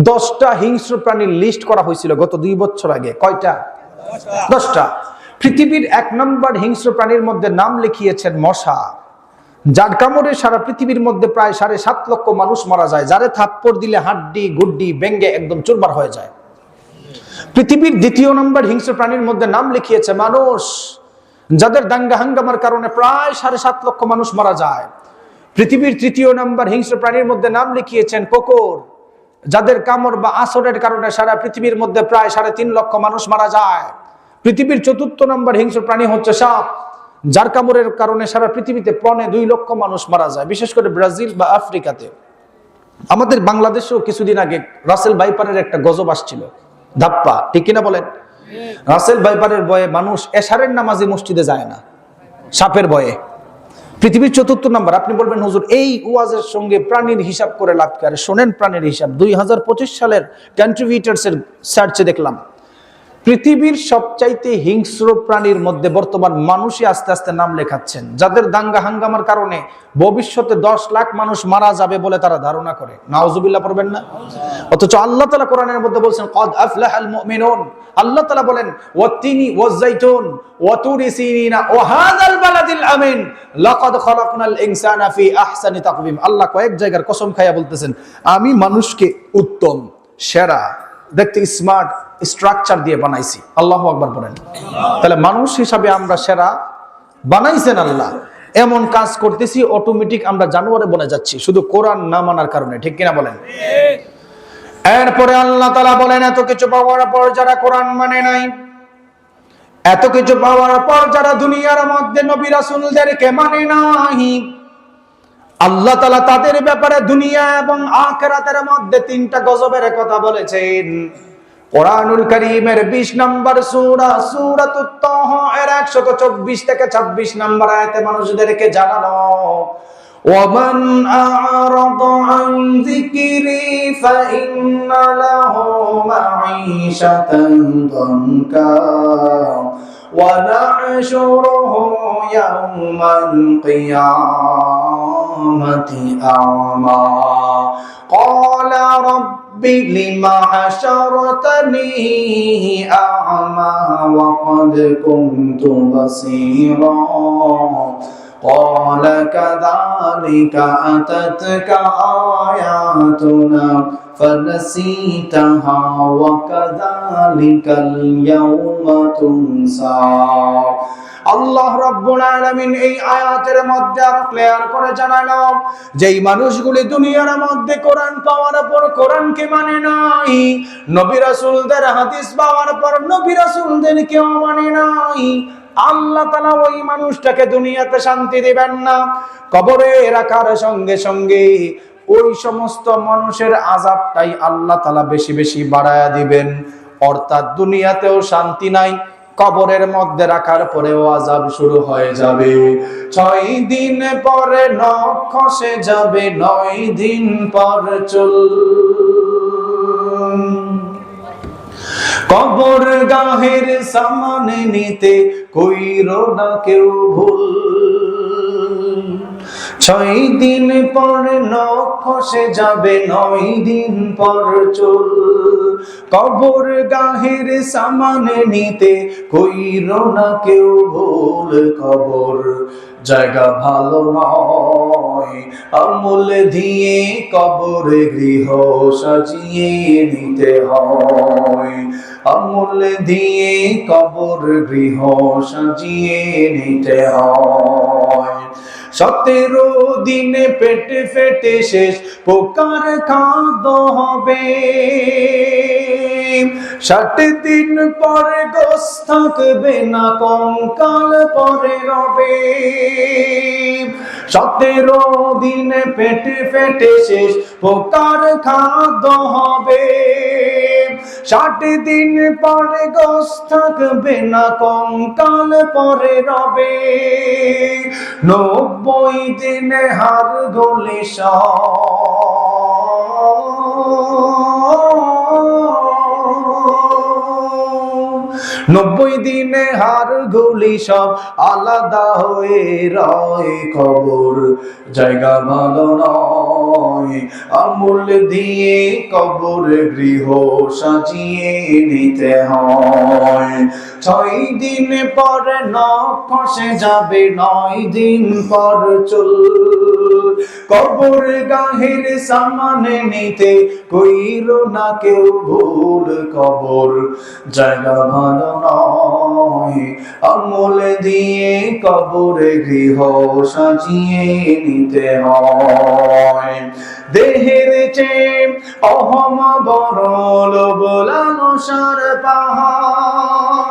10টা হিংস্র প্রাণীর লিস্ট করা হয়েছিল গত 2 বছর আগে। কয়টা? 10টা। পৃথিবীর 1 নম্বর হিংস্র প্রাণীর মধ্যে নাম লিখিয়েছেন মশা, যার কামড়ে সারা পৃথিবীর মধ্যে প্রায় 7.5 লক্ষ মানুষ মারা যায়, যারে থাপ্পড় দিলে হাড্ডি গুড্ডি ভেঙে একদম চুরমার হয়ে যায়। পৃথিবীর 2 নম্বর হিংস্র প্রাণীর মধ্যে নাম লিখিয়েছে মানুষ, যাদের দাঙ্গা হাঙ্গামার কারণে প্রায় 7.5 লক্ষ মানুষ মারা যায়। পৃথিবীর 3 নম্বর হিংস্র প্রাণীর মধ্যে নাম লিখিয়েছেন কুকুর, যাদের কামড় বা আঁচড়ের কারণে সারা পৃথিবীর মধ্যে প্রায় 3.5 লক্ষ মানুষ মারা যায়। পৃথিবীর 4 নম্বর হিংস্র প্রাণী হচ্ছে সাপ, যার কামড়ের কারণে সারা পৃথিবীতে 2.25 লক্ষ মানুষ মারা যায়, বিশেষ করে ব্রাজিল বা আফ্রিকাতে। আমাদের বাংলাদেশেও কিছুদিন আগে রাসেল ভাইপারের একটা গজব আসছিল, ধাপ্পা। ঠিক কিনা বলেন? রাসেল ভাইপারের ভয়ে মানুষ এশারের নামাজে মসজিদে যায় না, সাপের ভয়ে। পৃথিবীর 4 নম্বর। আপনি বলবেন হুজুর এই ওয়াজের সঙ্গে প্রাণীর হিসাব করে লাভ কি? আর শোনেন প্রাণীর হিসাব। 2025 সালের কন্ট্রিবিউটারস এর সার্চে দেখলাম পৃথিবীর সবচাইতে হিংস্র প্রাণীর মধ্যে বর্তমান মানুষই আস্তে আস্তে নাম লেখাচ্ছেন, যাদের দাঙ্গা হাঙ্গামার কারণে ভবিষ্যতে 10 লাখ মানুষ মারা যাবে বলে তারা ধারণা করে। নাউজুবিল্লাহ পড়বেন না? অথচ আল্লাহ তাআলা কোরআনের মধ্যে বলছেন কদ আফলাহাল মুমিনুন। আল্লাহ তাআলা বলেন ওয়াতিনি ওয়াজাইতুন ওয়া তুরি সিনিনা ওয়া হাযাল বালাদিল আমিন লাকাদ খালাকনাল ইনসানা ফি আহসানি তাকওয়িম। আল্লাহ কয়েক জায়গার কসম খাইয়া বলতেছেন আমি মানুষকে উত্তম, সেরা, দেখতে স্মার্ট স্ট্রাকচার দিয়ে বানাইছি। আল্লাহু আকবার বলেন। তাহলে মানুষ হিসাবে আমরা সেরা বানাইছেন আল্লাহ, এমন কাজ করতেছি অটোমেটিক আমরা জানোয়ারে বনে যাচ্ছি শুধু কোরআন না মানার কারণে। ঠিক কিনা বলেন? এরপরে আল্লাহ তাআলা বলেন এত কিছু পাওয়ার পর যারা কোরআন মানে নাই, এত কিছু পাওয়ার পর যারা দুনিয়ার মধ্যে নবী রাসূলদেরকে মানে নাই, আল্লাহ তাআলা তাদের ব্যাপারে দুনিয়া এবং আখিরাতের মধ্যে 3টা গজবের কথা বলেছেন। কোরআনুল কারীমের 20 নম্বর সূরা সূরাতুত তাহা এর 124 থেকে 26 নম্বর আয়াতে মানুষদেরকে জানানো ওয়ামান আ'রাদা আন যিকরি ফাইন্না লাহু মাঈশাতান দানকা ওয়া নাহশুরুহু ইয়াওমাল কিয়ামাতি আ'মা ক্বালা রাব্বি লিমা হাশারতানি আ'মা ওয়া ক্বাদ কুনতু বাসীরা قال كذلك أتتك آياتنا فنسيتها وكذلك اليوم تنسى আল্লাহ রাব্বুল আলামিন এই আয়াতের মধ্যে আরো ক্লিয়ার করে জানালো যেই মানুষগুলি দুনিয়ার মধ্যে কোরআন পাওয়ার পর কোরআনকে মানে নাই, নবী রাসূলদের হাদিস পাওয়ার পর নবী রাসূলদেরকেও মানে নাই, আল্লাহ তাআলা ওই মানুষটাকে দুনিয়াতে শান্তি দিবেন না। কবরে রাখার সঙ্গে সঙ্গে ওই সমস্ত মানুষের আযাবটাই আল্লাহ তাআলা বেশি বেশি বাড়ায়া দিবেন। অর্থাৎ দুনিয়াতেও শান্তি নাই, কবরের মধ্যে রাখার পরেও আযাব শুরু হয়ে যাবে। 6 দিন পরে নখ খসে যাবে, 9 দিন পর চুল। কবর গাহের সামনে নিতে কইরো না কেউ ভুল। 6 দিন পর নখ খসে যাবে, 9 দিন পর চুল। কবর গাহের সামনে নিতে কইরো না কেউ ভুল। কবর জায়গা ভালো নয়, আমল দিয়ে কবরে গৃহ সাজিয়ে নিতে হয়। আমল দিয়ে কবর গৃহ সাজিয়ে নিতে হয়। 17 দিনে পেটে ফেটে শেষ পোকার খাদ্য হবে। 60 দিন পরে গোস থাকবে না, কঙ্কাল পরে রবে। 17 দিনে পেটে ফেটে শেষ পোকার খাদ্য হবে। 60 দিন পরে গোস থাকবে না, কঙ্কাল পরে রবে। 90 দিনে হাড় গলে সব, 90 দিনে হাড় গুলি সব আলাদা হয়ে রয়। কবর জায়গা ভালো নয়, আমল দিয়ে কবর গৃহ সাজিয়ে নিতে হয়। 6 দিন পর নখ খসে যাবে, 9 দিন পর চুল। কবর গাহের সামনে নিতে কইরো না কেউ ভুল। কবর জায়গা ভালো নয়, আমল দিয়ে কবরে গৃহ সাজিয়ে নিতে হয়। দেহের চেয়ে অহম বড় লোভ লালসার পাহাড়।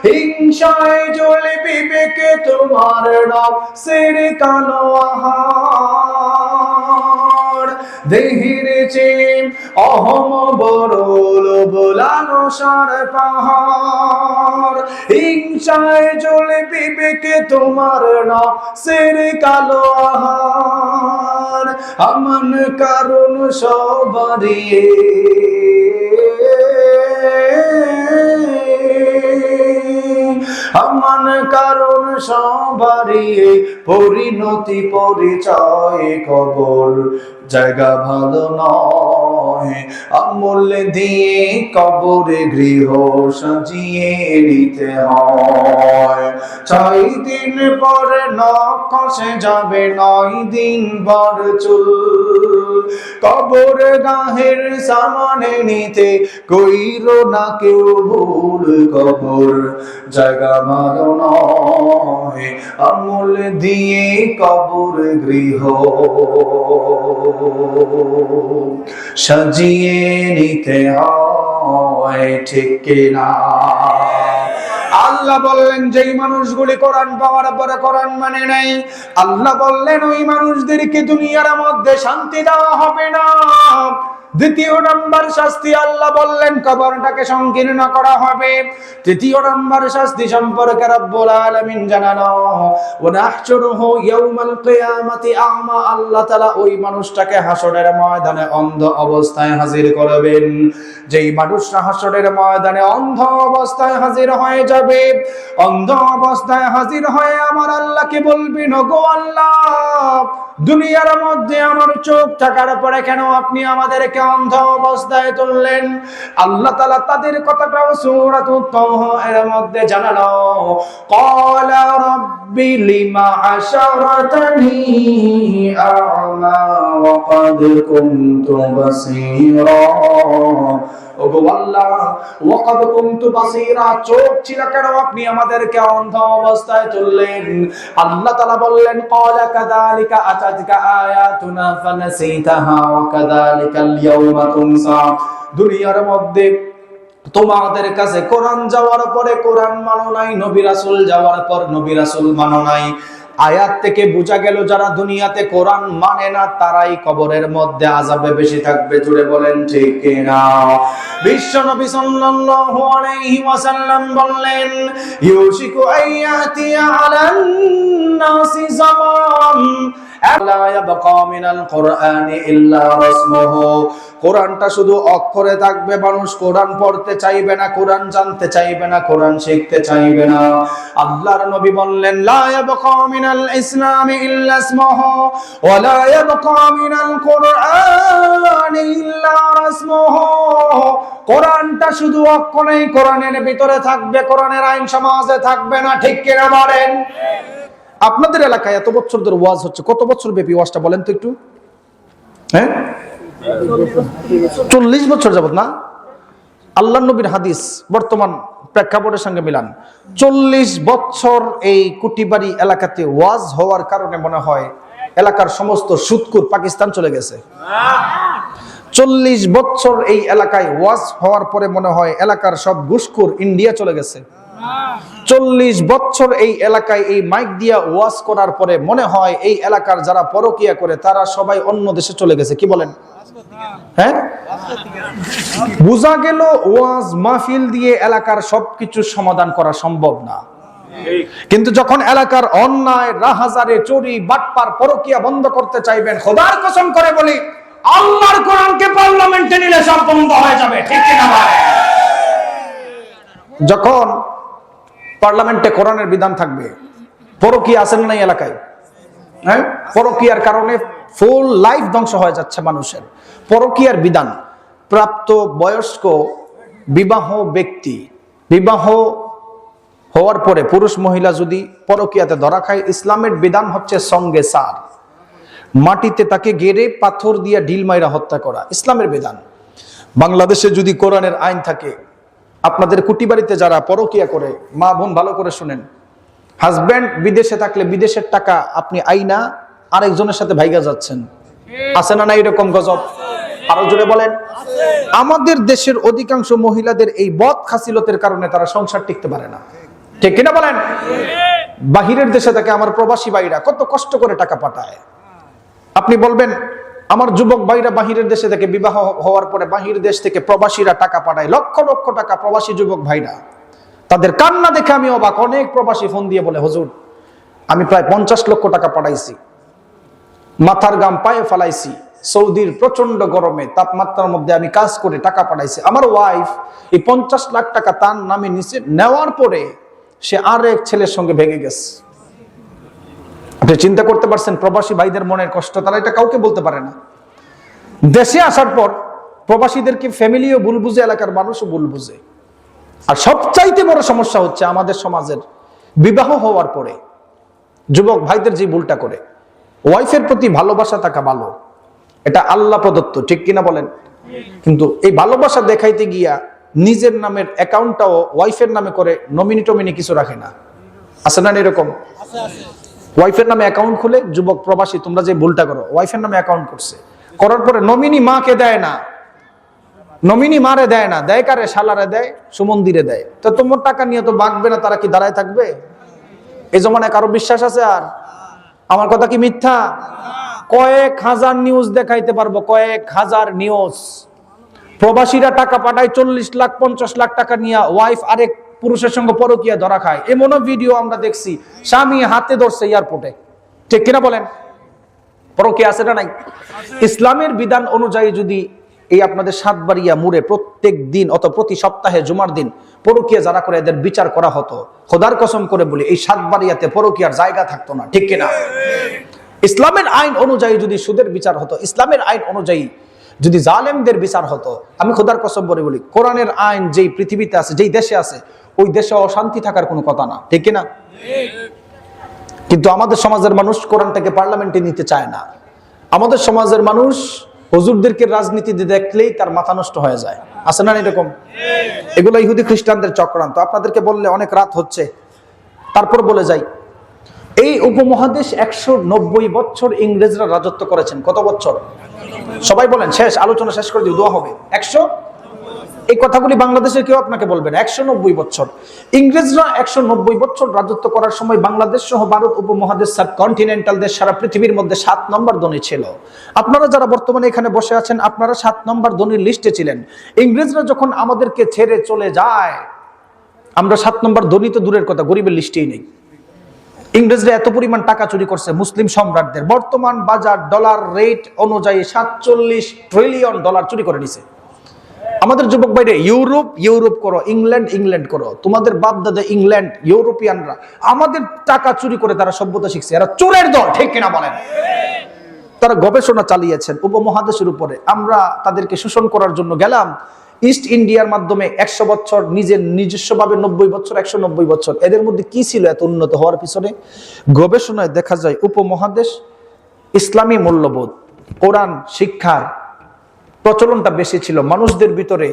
হিংসায় জ্বলে বিবেকে তোমার নফসের কালো আহার। দেহের চেয়ে অহম বড় লোভ লালসার পাহাড়। হিংসায় জ্বলে বিবেকে তোমার নফসের কালো আহার। আমান কারণ সবারই, আমান কারণ সবারই পরিণতি পরিচয়। কবর জায়গা ভালো নয়, আমল দিয়ে কবরে গৃহ সাজিয়ে নিতে হয়। 6 দিন পরে নখ খসে যাবে, 9 দিন পর চুল। কবর গাহের সামনে নিতে কইরো না কেউ ভুল। কবর জায়গা ভালো নয়, আমল দিয়ে কবর গৃহ সাজিয়ে নিতে হয়। ঠিক না? আল্লাহ বললেন যেই মানুষগুলি কোরআন পাওয়ার পরে কোরআন মানে নাই, আল্লাহ বললেন ওই মানুষদেরকে দুনিয়ার মধ্যে শান্তি দেওয়া হবে না। দ্বিতীয় নম্বর শাস্তি আল্লাহ বললেন কবরটাকে সংকীর্ণ করা হবে। তৃতীয় নম্বর শাস্তি সম্পর্কে রব্বুল আলামিন জানানো, ওয়া নাহশুরুহু ইয়াউমাল কিয়ামাতি আ'মা। আল্লাহ তাআলা ওই মানুষটাকে হাসরের ময়দানে অন্ধ অবস্থায় হাজির করবেন। যেই মানুষটা হাসরের ময়দানে অন্ধ অবস্থায় হাজির হয়ে যাবে, অন্ধ অবস্থায় হাজির হয়ে আমার আল্লাহকে বলবেন, ওগো আল্লাহ দুনিয়ার মধ্যে আমার চোখ থাকার পরে কেন আপনি আমাদেরকে অন্ধ অবস্থায় তুললেন? আল্লাহ তাআলা তাদের কথাটাও সূরাতুত তাহা এর মধ্যে জানালো, ক্বালা রাব্বি লিমা আশারাতানি আ'মা ওয়া ক্বাদ কুনতু বাসীরা। ওগো আল্লাহ, ওয়া ক্বাদ কুনতু বাসীরা, চোখ ছিল কেন আপনি আমাদেরকে অন্ধ অবস্থায় তুললেন? আল্লাহ তাআলা বললেন, ক্বালা কাযালিকা আতাতকা আয়াতুনা ফানাসিতাহা ওয়া কাযালিকাল ইয়াওমা তুনসা। দুনিয়ার মধ্যে তোমাদের কাছে কোরআন যাওয়ার পরে কোরআন মানো নাই, নবী রাসূল যাওয়ার পর নবী রাসূল মানো নাই। আয়াত থেকে বোঝা গেল যারা দুনিয়াতে কোরআন মানে না তারাই কবরের মধ্যে আযাবে বেশি থাকবে। জুড়ে বলেন ঠিক কিনা? বিশ্ব নবী সাল্লাল্লাহু আলাইহি ওয়াসাল্লাম বললেন, ইউশিকু আইয়াতি আলান নাসি জামান লা ইয়াবকা মিনাল কুরআনি ইল্লা রাসমুহু। কোরআনটা শুধু অক্ষরে থাকবে, মানুষ কোরআন পড়তে চাইবে না, কোরআন জানতে চাইবে না, কোরআন শিখতে চাইবে না। আল্লাহর নবী বললেন, লা ইয়াবকা মিনাল ইসলামি ইল্লা ইসমুহু ওয়া লা ইয়াবকা মিনাল কুরআনি ইল্লা রাসমুহু। কোরআনটা শুধু অক্ষরেই কোরআনের ভিতরে থাকবে, কোরআনের আইন সমাজে থাকবে না। ঠিক কিনা বলেন? আপনাদের এলাকায় এত বছর ধরে ওয়াজ হচ্ছে, কত বছর ব্যাপী ওয়াজটা বলেন তো একটু? হ্যাঁ, 40 বছর যাবত না? আল্লাহর নবীর হাদিস বর্তমান প্রেক্ষাপটের সঙ্গে মিলান। 40 বছর এই কুটিবাড়ি এলাকাতে ওয়াজ হওয়ার কারণে মনে হয় এলাকার সমস্ত সুদকুর পাকিস্তান চলে গেছে। 40 বছর এই এলাকায় ওয়াজ হওয়ার পরে মনে হয় এলাকার সব ঘুষখোর ইন্ডিয়া চলে গেছে। 40 বছর এই এলাকায় এই মাইক দিয়া ওয়াজ করার পরে মনে হয় এই এলাকার যারা পরকিয়া করে তারা সবাই অন্য দেশে চলে গেছে। কি বলেন? হ্যাঁ, বুঝা গেল ওয়াজ মাহফিল দিয়ে এলাকার সবকিছু সমাধান করা সম্ভব না। কিন্তু যখন এলাকার অন্যায়, রাহাজারে, চুরি, বাটপার, পরকিয়া বন্ধ করতে চাইবেন, খোদার কসম করে বলি আল্লাহর কোরআনকে পার্লামেন্টে নিলে সব বন্ধ হয়ে যাবে। ঠিক কিনা ভাই? যখন পার্লামেন্টে কোরআনের বিধান থাকবে, পরকিয়া আছে না নাই এলাকায়? হ্যাঁ, পরকিয়ার কারণে ফুল লাইফ ধ্বংস হয়ে যাচ্ছে মানুষের। পরকিয়ার বিধান প্রাপ্ত বয়স্ক বিবাহ ব্যক্তি, বিবাহ হওয়ার পরে পুরুষ মহিলা যদি পরকিয়াতে ধরা খায়, ইসলামের বিধান হচ্ছে সঙ্গে সার, মাটিতে তাকে গেড়ে পাথর দিয়ে ঢিল মাইরা হত্যা করা ইসলামের বিধান। বাংলাদেশে যদি কোরআনের আইন থাকে, আপনাদের কুটিবাড়িতে যারা পরকিয়া করে, মা বোন ভালো করে শুনেন, হাজব্যান্ড বিদেশে থাকলে বিদেশের টাকা আপনি আইনা আরেকজনের সাথে ভাইগা যাচ্ছেন। আছে না না এরকম গজব? আরো জোরে বলেন। আমাদের দেশের অধিকাংশ মহিলাদের এই বদ খাসিলতের কারণে তারা সংসার টিকতে পারে না। ঠিক কিনা বলেন? বাহিরের দেশে থাকে আমার প্রবাসী ভাইরা কত কষ্ট করে টাকা পাঠায়। আপনি বলবেন আমার যুবক ভাইরা বাহিরের দেশে থেকে বিবাহ হওয়ার পরে বাহির দেশ থেকে প্রবাসীরা টাকা পাঠায়, লক্ষ লক্ষ টাকা প্রবাসী যুবক ভাইরা। তাদের কান্না দেখে আমি অবাক। অনেক প্রবাসী ফোন দিয়ে বলে, হুজুর আমি প্রায় 50 লক্ষ টাকা পাঠাইছি, মাথার গাম পায়ে ফেলাইছি, সৌদির প্রচন্ড গরমে তাপমাত্রার মধ্যে আমি কাজ করে টাকা পাঠাইছি। আমার ওয়াইফ এই 50 লাখ টাকা তার নামে নিচে নেওয়ার পরে সে আর এক ছেলের সঙ্গে ভেঙে গেছে। আপনি চিন্তা করতে পারছেন প্রবাসী ভাইদের মনের কষ্ট? তারা এটা কাউকে বলতে পারে না। দেশে আসার পর প্রবাসীদেরকে ফ্যামিলিও ভুল বুঝে, এলাকার মানুষও ভুল বুঝে। আর সবচাইতে বড় সমস্যা হচ্ছে আমাদের সমাজের বিবাহ হওয়ার পরে যুবক ভাইদের যে ভুলটা করে, ওয়াইফের প্রতি ভালোবাসা থাকা ভালো, এটা আল্লাহ প্রদত্ত। ঠিক কিনা বলেন? কিন্তু এই ভালোবাসা দেখাইতে গিয়া নিজের নামের অ্যাকাউন্টটাও ওয়াইফের নামে করে, নমিনি টমিনি কিছু রাখে না। আছে না এরকম? ওয়াইফের নামে অ্যাকাউন্ট খুলে, যুবক প্রবাসী তোমরা যে ভুলটা করো, ওয়াইফের নামে অ্যাকাউন্ট করছে, করার পরে নমিনি মাকে দেয় না, নমিনি মারে দেয় না, দেয় কারে? শালারে দেয়, সুমন্দিরে দেয়। তো তোমার টাকা নিয়ে তো বাঁকবে না, তারা কি দাঁড়ায় থাকবে? এই জমানায় কারো বিশ্বাস আছে? আর আমার কথা কি মিথ্যা? কয়েক হাজার নিউজ দেখাইতে পারবো, কয়েক হাজার নিউজ। প্রবাসীরা টাকা পাঠায় 40 লাখ 50 লাখ টাকা নিয়ে, ওয়াইফ আরেক পুরুষের সঙ্গে পরকিয়া ধরা খায়। এমনও ভিডিও আমরা দেখছি, স্বামী হাতে ধরছে এয়ারপোর্টে। ঠিক কিনা বলেন? পরকিয়া আছে না নাই? ইসলামের বিধান অনুযায়ী যদি এই আপনাদের সাতবাড়িয়া মুড়ে প্রত্যেক দিন অথবা প্রতি সপ্তাহে জুমার দিন পরকিয়া যারা করে এদের বিচার করা হতো, খোদার কসম করে বলি এই সাতবাড়িয়াতে পরকিয়ার জায়গা থাকতো না। ঠিক কিনা? ইসলামের আইন অনুযায়ী যদি সুদের বিচার হতো, ইসলামের আইন অনুযায়ী যদি জালেমদের বিচার হতো, আমি খোদার কসম করে বলি, কোরআনের আইন যেই পৃথিবীতে আছে, যেই দেশে আছে, ওই দেশে অশান্তি থাকার কোনো কথা না, ঠিক কিনা? কিন্তু আমাদের সমাজের মানুষ কোরআনটাকে পার্লামেন্টে নিতে চায় না। আমাদের সমাজের মানুষ হুজুরদেরকে রাজনীতিতে দেখলেই তার মাথা নষ্ট হয়ে যায়, আছে না এরকম? এগুলো ইহুদি খ্রিস্টানদের চক্রান্ত। আপনাদেরকে বললে অনেক রাত হচ্ছে, তারপর বলে যাই, এই উপমহাদেশ 190 বছর ইংরেজরা রাজত্ব করেছেন। কত বছর? সবাই বলেন, শেষ আলোচনা শেষ করে দিও, দোয়া হবে। 100, এই কথাগুলি বাংলাদেশের কেউ আপনাকে বলবে না। 190 বছর ইংরেজরা 190 বছর রাজত্ব করার সময় বাংলাদেশ সহ ভারত উপমহাদেশ, সাবকন্টিনেন্টাল দেশ, সারা পৃথিবীর মধ্যে 7 নম্বর ধনী ছিল। আপনারা যারা বর্তমানে এখানে বসে আছেন, আপনারা 7 নম্বর ধনীর লিস্টে ছিলেন। ইংরেজরা যখন আমাদেরকে ছেড়ে চলে যায়, আমরা 7 নম্বর ধনী তো দূরের কথা, গরিবের লিস্টেই নেই। ইংরেজরা এত পরিমাণ টাকা চুরি করছে মুসলিম সম্রাটদের, বর্তমান বাজার ডলার রেট অনুযায়ী 47 ট্রিলিয়ন ডলার চুরি করে নিছে। আমাদের যুবক ভাইরে, ইউরোপ করো, ইংল্যান্ড করো, তোমাদের বাপ দাদা ইংল্যান্ড, ইউরোপিয়ানরা আমাদের টাকা চুরি করে তারা সভ্যতা শিখছে। এরা চোরের দল, ঠিক কিনা বলেন? তারা গবেষণা চালিয়েছেন উপমহাদেশের উপরে। আমরা তাদেরকে শোষণ করার জন্য গেলাম ইস্ট ইন্ডিয়ার মাধ্যমে 100 বছর, নিজস্বভাবে 90 বছর, 190 বছর। এদের মধ্যে কি ছিল এত উন্নত হওয়ার পিছনে? গবেষণায় দেখা যায় উপমহাদেশ ইসলামী মূল্যবোধ, কোরআন শিক্ষার প্রচলনটা বেশি ছিল। মানুষদের ভিতরে,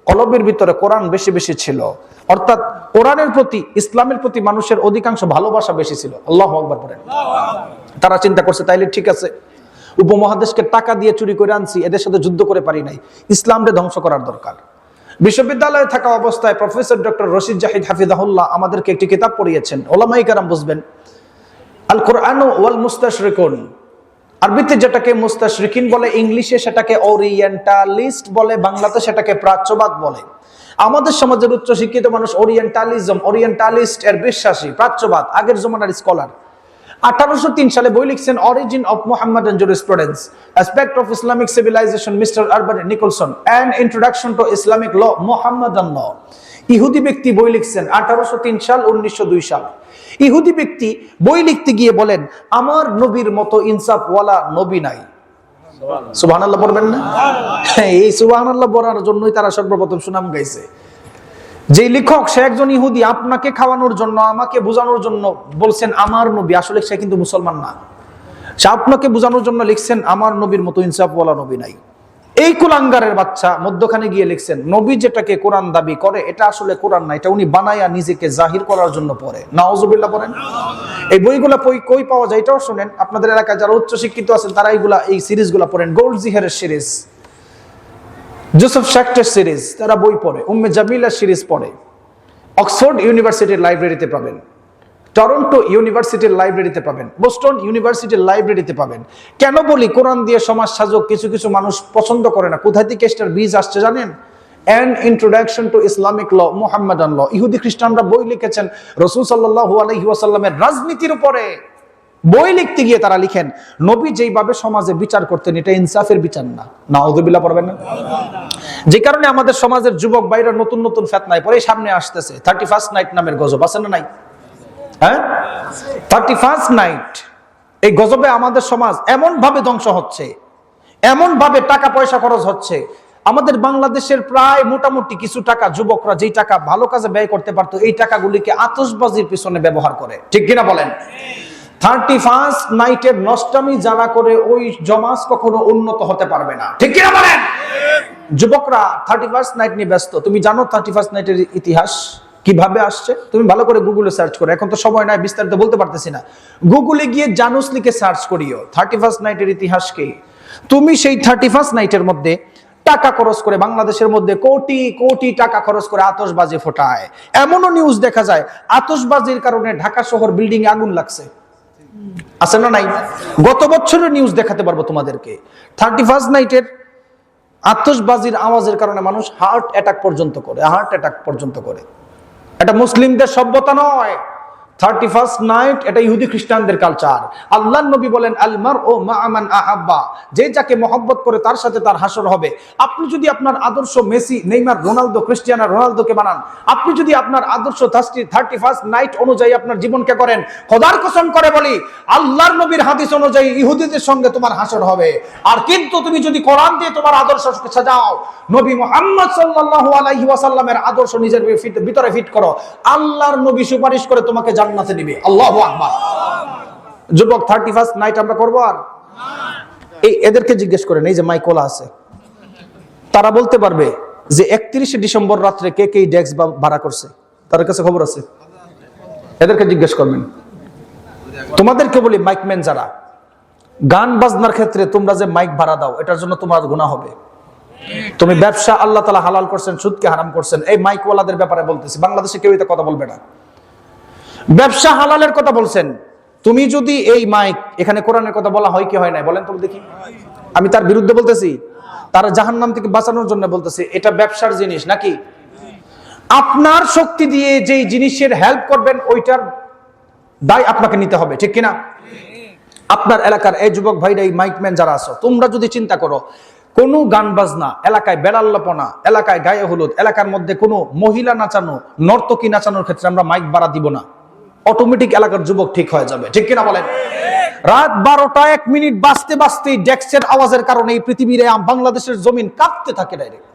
কলবের ভিতরে কোরআন বেশি বেশি ছিল। অর্থাৎ কোরআনের প্রতি, ইসলামের প্রতি মানুষের অধিকাংশ ভালোবাসা বেশি ছিল। আল্লাহু আকবার বলেন। তারা চিন্তা করছে, তাইলে ঠিক আছে, উপমহাদেশকে টাকা দিয়ে চুরি করে আনছি, এদের সাথে যুদ্ধ করে পারি নাই, ইসলামকে ধ্বংস করার দরকার। বিশ্ববিদ্যালয়ে থাকা অবস্থায় প্রফেসর ডক্টর রশিদ জাহিদ হাফিজাহুল্লাহ আমাদেরকে একটি কিতাব পড়িয়েছেন, ওলামায়ে কেরাম বুঝবেন, আল কোরআন ওয়াল মুস্তাশরিকুন। আরবিতে যেটাকে মুস্তাশরিকিন বলে, ইংলিশে সেটাকে ওরিয়েন্টালিস্ট বলে, বাংলাতে সেটাকে প্রাচ্যবাদ বলে। আমাদের সমাজের উচ্চ শিক্ষিত মানুষ ওরিয়েন্টালিস্ট এর বিশ্বাসী, প্রাচ্যবাদ আগের জমানার স্কলার। 1803 সালে বই লিখছেন origin of Muhammadan jurisprudence, aspect of Islamic civilization, mister Urban Nicholson, and introduction to Islamic law, Muhammadan law. ইহুদি ব্যক্তি বই লিখছেন 1803 সাল, 1902 সাল। ইহুদি ব্যক্তি বই লিখতে গিয়ে বলেন, আমার নবীর মতো ইনসাফওয়ালা নবী নাই। সুবহানাল্লাহ পড়বেন না? এই সুবহানাল্লাহ বলার জন্যই তারা সর্বপ্রথম সুনাম গাইছে। যে লেখক সে একজন ইহুদি, আপনাকে খাওয়ানোর জন্য, আমাকে বোঝানোর জন্য বলছেন আমার নবী, আসলে সে কিন্তু মুসলমান না। সে আপনাকে বোঝানোর জন্য লিখছেন আমার নবীর মতো ইনসাফওয়ালা নবী নাই। এই কুলাঙ্গারের বাচ্চা মধ্যখানে গিয়ে লিখছেন নবী যেটাকে কোরআন দাবি করে এটা আসলে কোরআন না, এটা উনি বানায়া নিজেকে জাহির করার জন্য পড়ে। নাউজুবিল্লাহ পড়েন। এই বইগুলা কই পাওয়া যায় এটাও শুনেন। আপনাদের এলাকায় যারা উচ্চ শিক্ষিত আছেন তারা এই সিরিজগুলা পড়েন। গোল্ডজিহারের সিরিজ, জোসেফ শাক্টের সিরিজ, তারা বই পড়ে। উম্মে জামিলার সিরিজ পড়ে। অক্সফোর্ড ইউনিভার্সিটির লাইব্রেরিতে পাবেন, টরন্টো ইউনিভার্সিটির লাইব্রেরিতে পাবেন, বোস্টন ইউনিভার্সিটির লাইব্রেরিতে পাবেন। কেন বলি কোরআন দিয়ে সমাজ সাজক কিছু কিছু মানুষ পছন্দ করে না? কোথায় থেকে এটার বীজ আসছে জানেন? An introduction to Islamic law, Muhammadan law. ইহুদি খ্রিস্টানরা বই লিখেছেন রাসূল সাল্লাল্লাহু আলাইহি ওয়াসাল্লামের রাজনীতির উপরে। বই লিখতে গিয়ে তারা লিখেন নবী যেইভাবে সমাজে বিচার করতেন এটা ইনসাফের বিচার না। নাউযুবিল্লাহ পড়বেন না? যে কারণে আমাদের সমাজের যুবক ভাইরা নতুন নতুন ফিতনায় পড়ে সামনে আসতেছে। 31st নাইট নামের গজব আছে না নাই? হ্যাঁ, 31st নাইট, এই গজবে আমাদের সমাজ এমন ভাবে ধ্বংস হচ্ছে, এমন ভাবে টাকা পয়সা খরচ হচ্ছে। আমাদের বাংলাদেশের প্রায় মোটামুটি কিছু টাকা যুবকরা যেই টাকা ভালো কাজে ব্যয় করতে পারতো, এই টাকাগুলিকে আতশবাজির পিছনে ব্যবহার করে, ঠিক কিনা বলেন? 31st নাইটের নষ্টামি যারা করে ওই জমাজ কখনো উন্নত হতে পারবে না, ঠিক কিনা বলেন? যুবকরা 31st নাইট নিয়ে ব্যস্ত। তুমি জানো 31st নাইটের ইতিহাস কিভাবে আসছে? তুমি ভালো করে গুগলে সার্চ করো। এখন তো সময় নাই, বিস্তারিত বলতে পারতেছি না। গুগলে গিয়ে জানুস লিখে সার্চ করিও 31st নাইটের ইতিহাস কি। তুমি সেই 31st নাইটের মধ্যে টাকা খরচ করে, বাংলাদেশের মধ্যে কোটি কোটি টাকা খরচ করে আতশবাজি ফোটায়। এমনও নিউজ দেখা যায় আতশবাজির কারণে ঢাকা শহর বিল্ডিং এ আগুন লাগছে, আছে না নাই? গত বছরের নিউজ দেখাতে পারবো তোমাদেরকে। 31st নাইটের আতশবাজির আওয়াজের কারণে মানুষ হার্ট অ্যাটাক পর্যন্ত করে, এটা মুসলিমদের সভ্যতা নয়। 31st নাইট এটা ইহুদি খ্রিস্টানদের কালচার। আল্লাহর নবী বলেন আল মারউ মা'a মান আহাব্বা, যে যাকে মহব্বত করে তার সাথে তার হাসর হবে। আপনি যদি আপনার আদর্শ মেসি, নেইমার, রোনালদো, ক্রিস্টিয়ানো রোনালদোকে বানান, আপনি যদি আপনার আদর্শ 31st নাইট অনুযায়ী আপনার জীবনকে করেন, খোদার কসম করে বলি আল্লাহর নবীর হাদিস অনুযায়ী ইহুদিদের সঙ্গে তোমার হাসর হবে। আর কিন্তু তুমি যদি কোরআন দিয়ে তোমার আদর্শকে সাজাও, নবী মুহাম্মদ সাল্লাল্লাহু আলাইহি ওয়াসাল্লামের আদর্শ নিজের ভিতরে ফিট করো, আল্লাহর নবী সুপারিশ করে তোমাকে জান্নাতে দিবে। আল্লাহু আকবার। যুবক 31st নাইট আমরা করব আর এই এদেরকে জিজ্ঞেস করেন, এই যে মাইকোলা আছে, তারা বলতে পারবে যে 31শে ডিসেম্বর রাত্রে কে কে ডেস্ক ভাড়া করছে, তার কাছে খবর আছে? এদেরকে জিজ্ঞেস করবেন। তোমাদেরকে বলি মাইকম্যান যারা, গান বাজনার ক্ষেত্রে তোমরা যে মাইক ভাড়া দাও, এটার জন্য তোমার গুনাহ হবে। তুমি ব্যবসা আল্লাহ তাআলা হালাল করছেন, সুদকে হারাম করছেন। এই মাইকওয়ালাদের ব্যাপারে বলতেছি, বাংলাদেশে কেউ এটা কথা বলবে না। ব্যবসা হালালের কথা বলছেন, তুমি যদি এই মাইক, এখানে কোরআনের কথা বলা হয় কি হয় না বলেন তো দেখি। আমি তার বিরুদ্ধে বলতেছি, তারা জাহান্নাম থেকে বাঁচানোর জন্য বলতেছি, এটা ব্যবসার জিনিস নাকি? আপনার শক্তি দিয়ে যেই জিনিসের হেল্প করবেন ওইটার দায় আপনাকে নিতে হবে, ঠিক কিনা? আপনার এলাকার এই যুবক ভাইরা, এই মাইকম্যান যারা আছো, তোমরা যদি চিন্তা করো কোনো গান বাজনা, এলাকায় বেড়াল্লাপনা, এলাকায় গায়ে হলুদ, এলাকার মধ্যে কোনো মহিলা নাচানো, নর্তকী নাচানোর ক্ষেত্রে আমরা মাইক ভাড়া দিব না, অটোমেটিক এলাকার যুবক ঠিক হয়ে যাবে, ঠিক কিনা বলেন? রাত 12টা 1 মিনিট বাজতে বাজতে ডেস্কের আওয়াজের কারণে এই পৃথিবীর বাংলাদেশের জমিন কাঁপতে থাকে ডাইরেক্ট।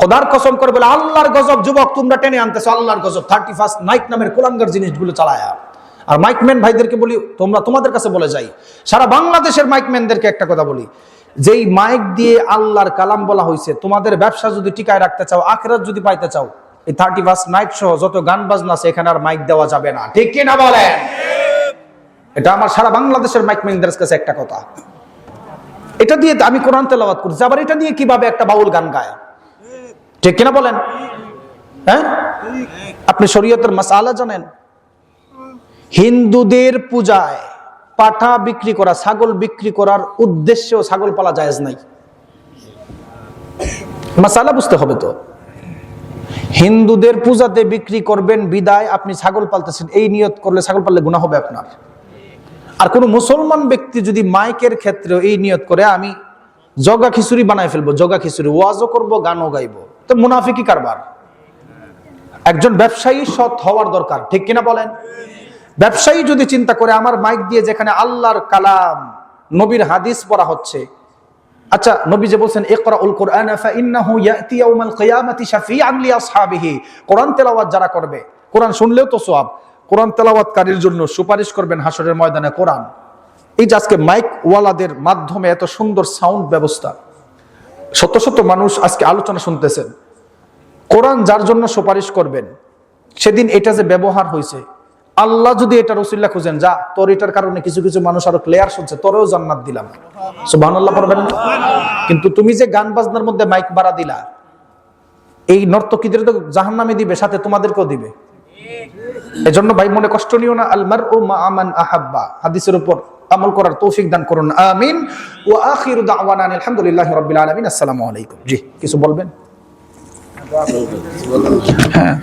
খোদার কসম করে বলে আল্লাহর গজব যুবক তোমরা টেনে আনতেছো, আল্লাহর গজব 31st নাইট নামের কুলাঙ্গার জিনিসগুলো চালায়া। আর মাইকম্যান ভাইদেরকে বলি, তোমরা তোমাদের কাছে বলে যাই, সারা বাংলাদেশের মাইকম্যানদেরকে একটা কথা বলি, যেই মাইক দিয়ে আল্লাহর কালাম বলা হয়েছে, তোমাদের ব্যবসা যদি টিকায় রাখতে চাও, আখিরাত যদি পাইতে চাও, এই 31st নাইট সহ যত গান বাজনা আছে এখানে আর মাইক দেওয়া যাবে না, ঠিক কি না বলেন? এটা আমার সারা বাংলাদেশের মাইকম্যানদের কাছে একটা কথা। এটা দিয়ে আমি কোরআন তেলাওয়াত করছি, আবার এটা দিয়ে কিভাবে একটা বাউল গান গায়, ঠিক কিনা বলেন? হ্যাঁ, আপনি শরীয়তের মাসআলা জানেন? হিন্দুদের পূজায় পাঠা বিক্রি করা, ছাগল বিক্রি করার উদ্দেশ্যেও ছাগল পালা জায়েজ নাই। মাসআলা বুঝতে হবে তো। হিন্দুদের পূজাতে বিক্রি করবেন বিদায় আপনি ছাগল পালতেছেন, এই নিয়ত করলে ছাগল পাললে গুনাহ হবে আপনার। আর কোন মুসলমান ব্যক্তি যদি মাইকের ক্ষেত্রে এই নিয়ত করে আমি জগা খিচুড়ি বানায় ফেলবো, জগা খিচুড়ি, ওয়াজও করবো, গানও গাইবো, তো মুনাফিকি কারবার। একজন ব্যবসায়ী সৎ হওয়ার দরকার, ঠিক কিনা বলেন? ব্যবসায়ী যদি চিন্তা করে আমার মাইক দিয়ে যেখানে আল্লাহর কালাম, নবীর হাদিস পড়া হচ্ছে, আচ্ছা নবী যে বলছেন ইকরাউল কুরআন ফাইন্নাহু ইয়াতি ইয়াউমাল কিয়ামাতি শাফিআন লিআসহাবিহি, কোরআন তেলাওয়াত যারা করবে, কোরআন শুনলেও তো সওয়াব, কোরআন তেলাওয়াতকারীর জন্য সুপারিশ করবেন হাসরের ময়দানে কোরআন। এই যে আজকে মাইক ওয়ালাদের মাধ্যমে এত সুন্দর সাউন্ড ব্যবস্থা, শত শত মানুষ আজকে আলোচনা শুনতেছেন, কোরআন যার জন্য সুপারিশ করবেন, সেদিন এটা যে ব্যবহার হয়েছে, আল্লাহ যদি এটা রসুল্লাহ খুঁজেন, যা তোর এটার কারণে কিছু কিছু মানুষ আরো ক্লিয়ার শুনছে, তোরেও জান্নাত দিলাম, সুবহানাল্লাহ পড়বেন না? কিন্তু তুমি যে গান বাজনার মধ্যে মাইক বাড়া দিলা, এই নর্তকীদের তো জাহান্নামে দিবে, সাথে তোমাদেরকেও দিবে। এজন্য ভাই মনে কষ্ট নিও না, আল মারউ মা'a মান আহাব্বা, হাদিসের উপর আমল করার তৌফিক দান করুন, আমিন। ওয়া আখিরু দাওয়ানা আলহামদুলিল্লাহি রাব্বিল আলামিন। আসসালামু আলাইকুম। জি কিছু বলবেন? হ্যাঁ।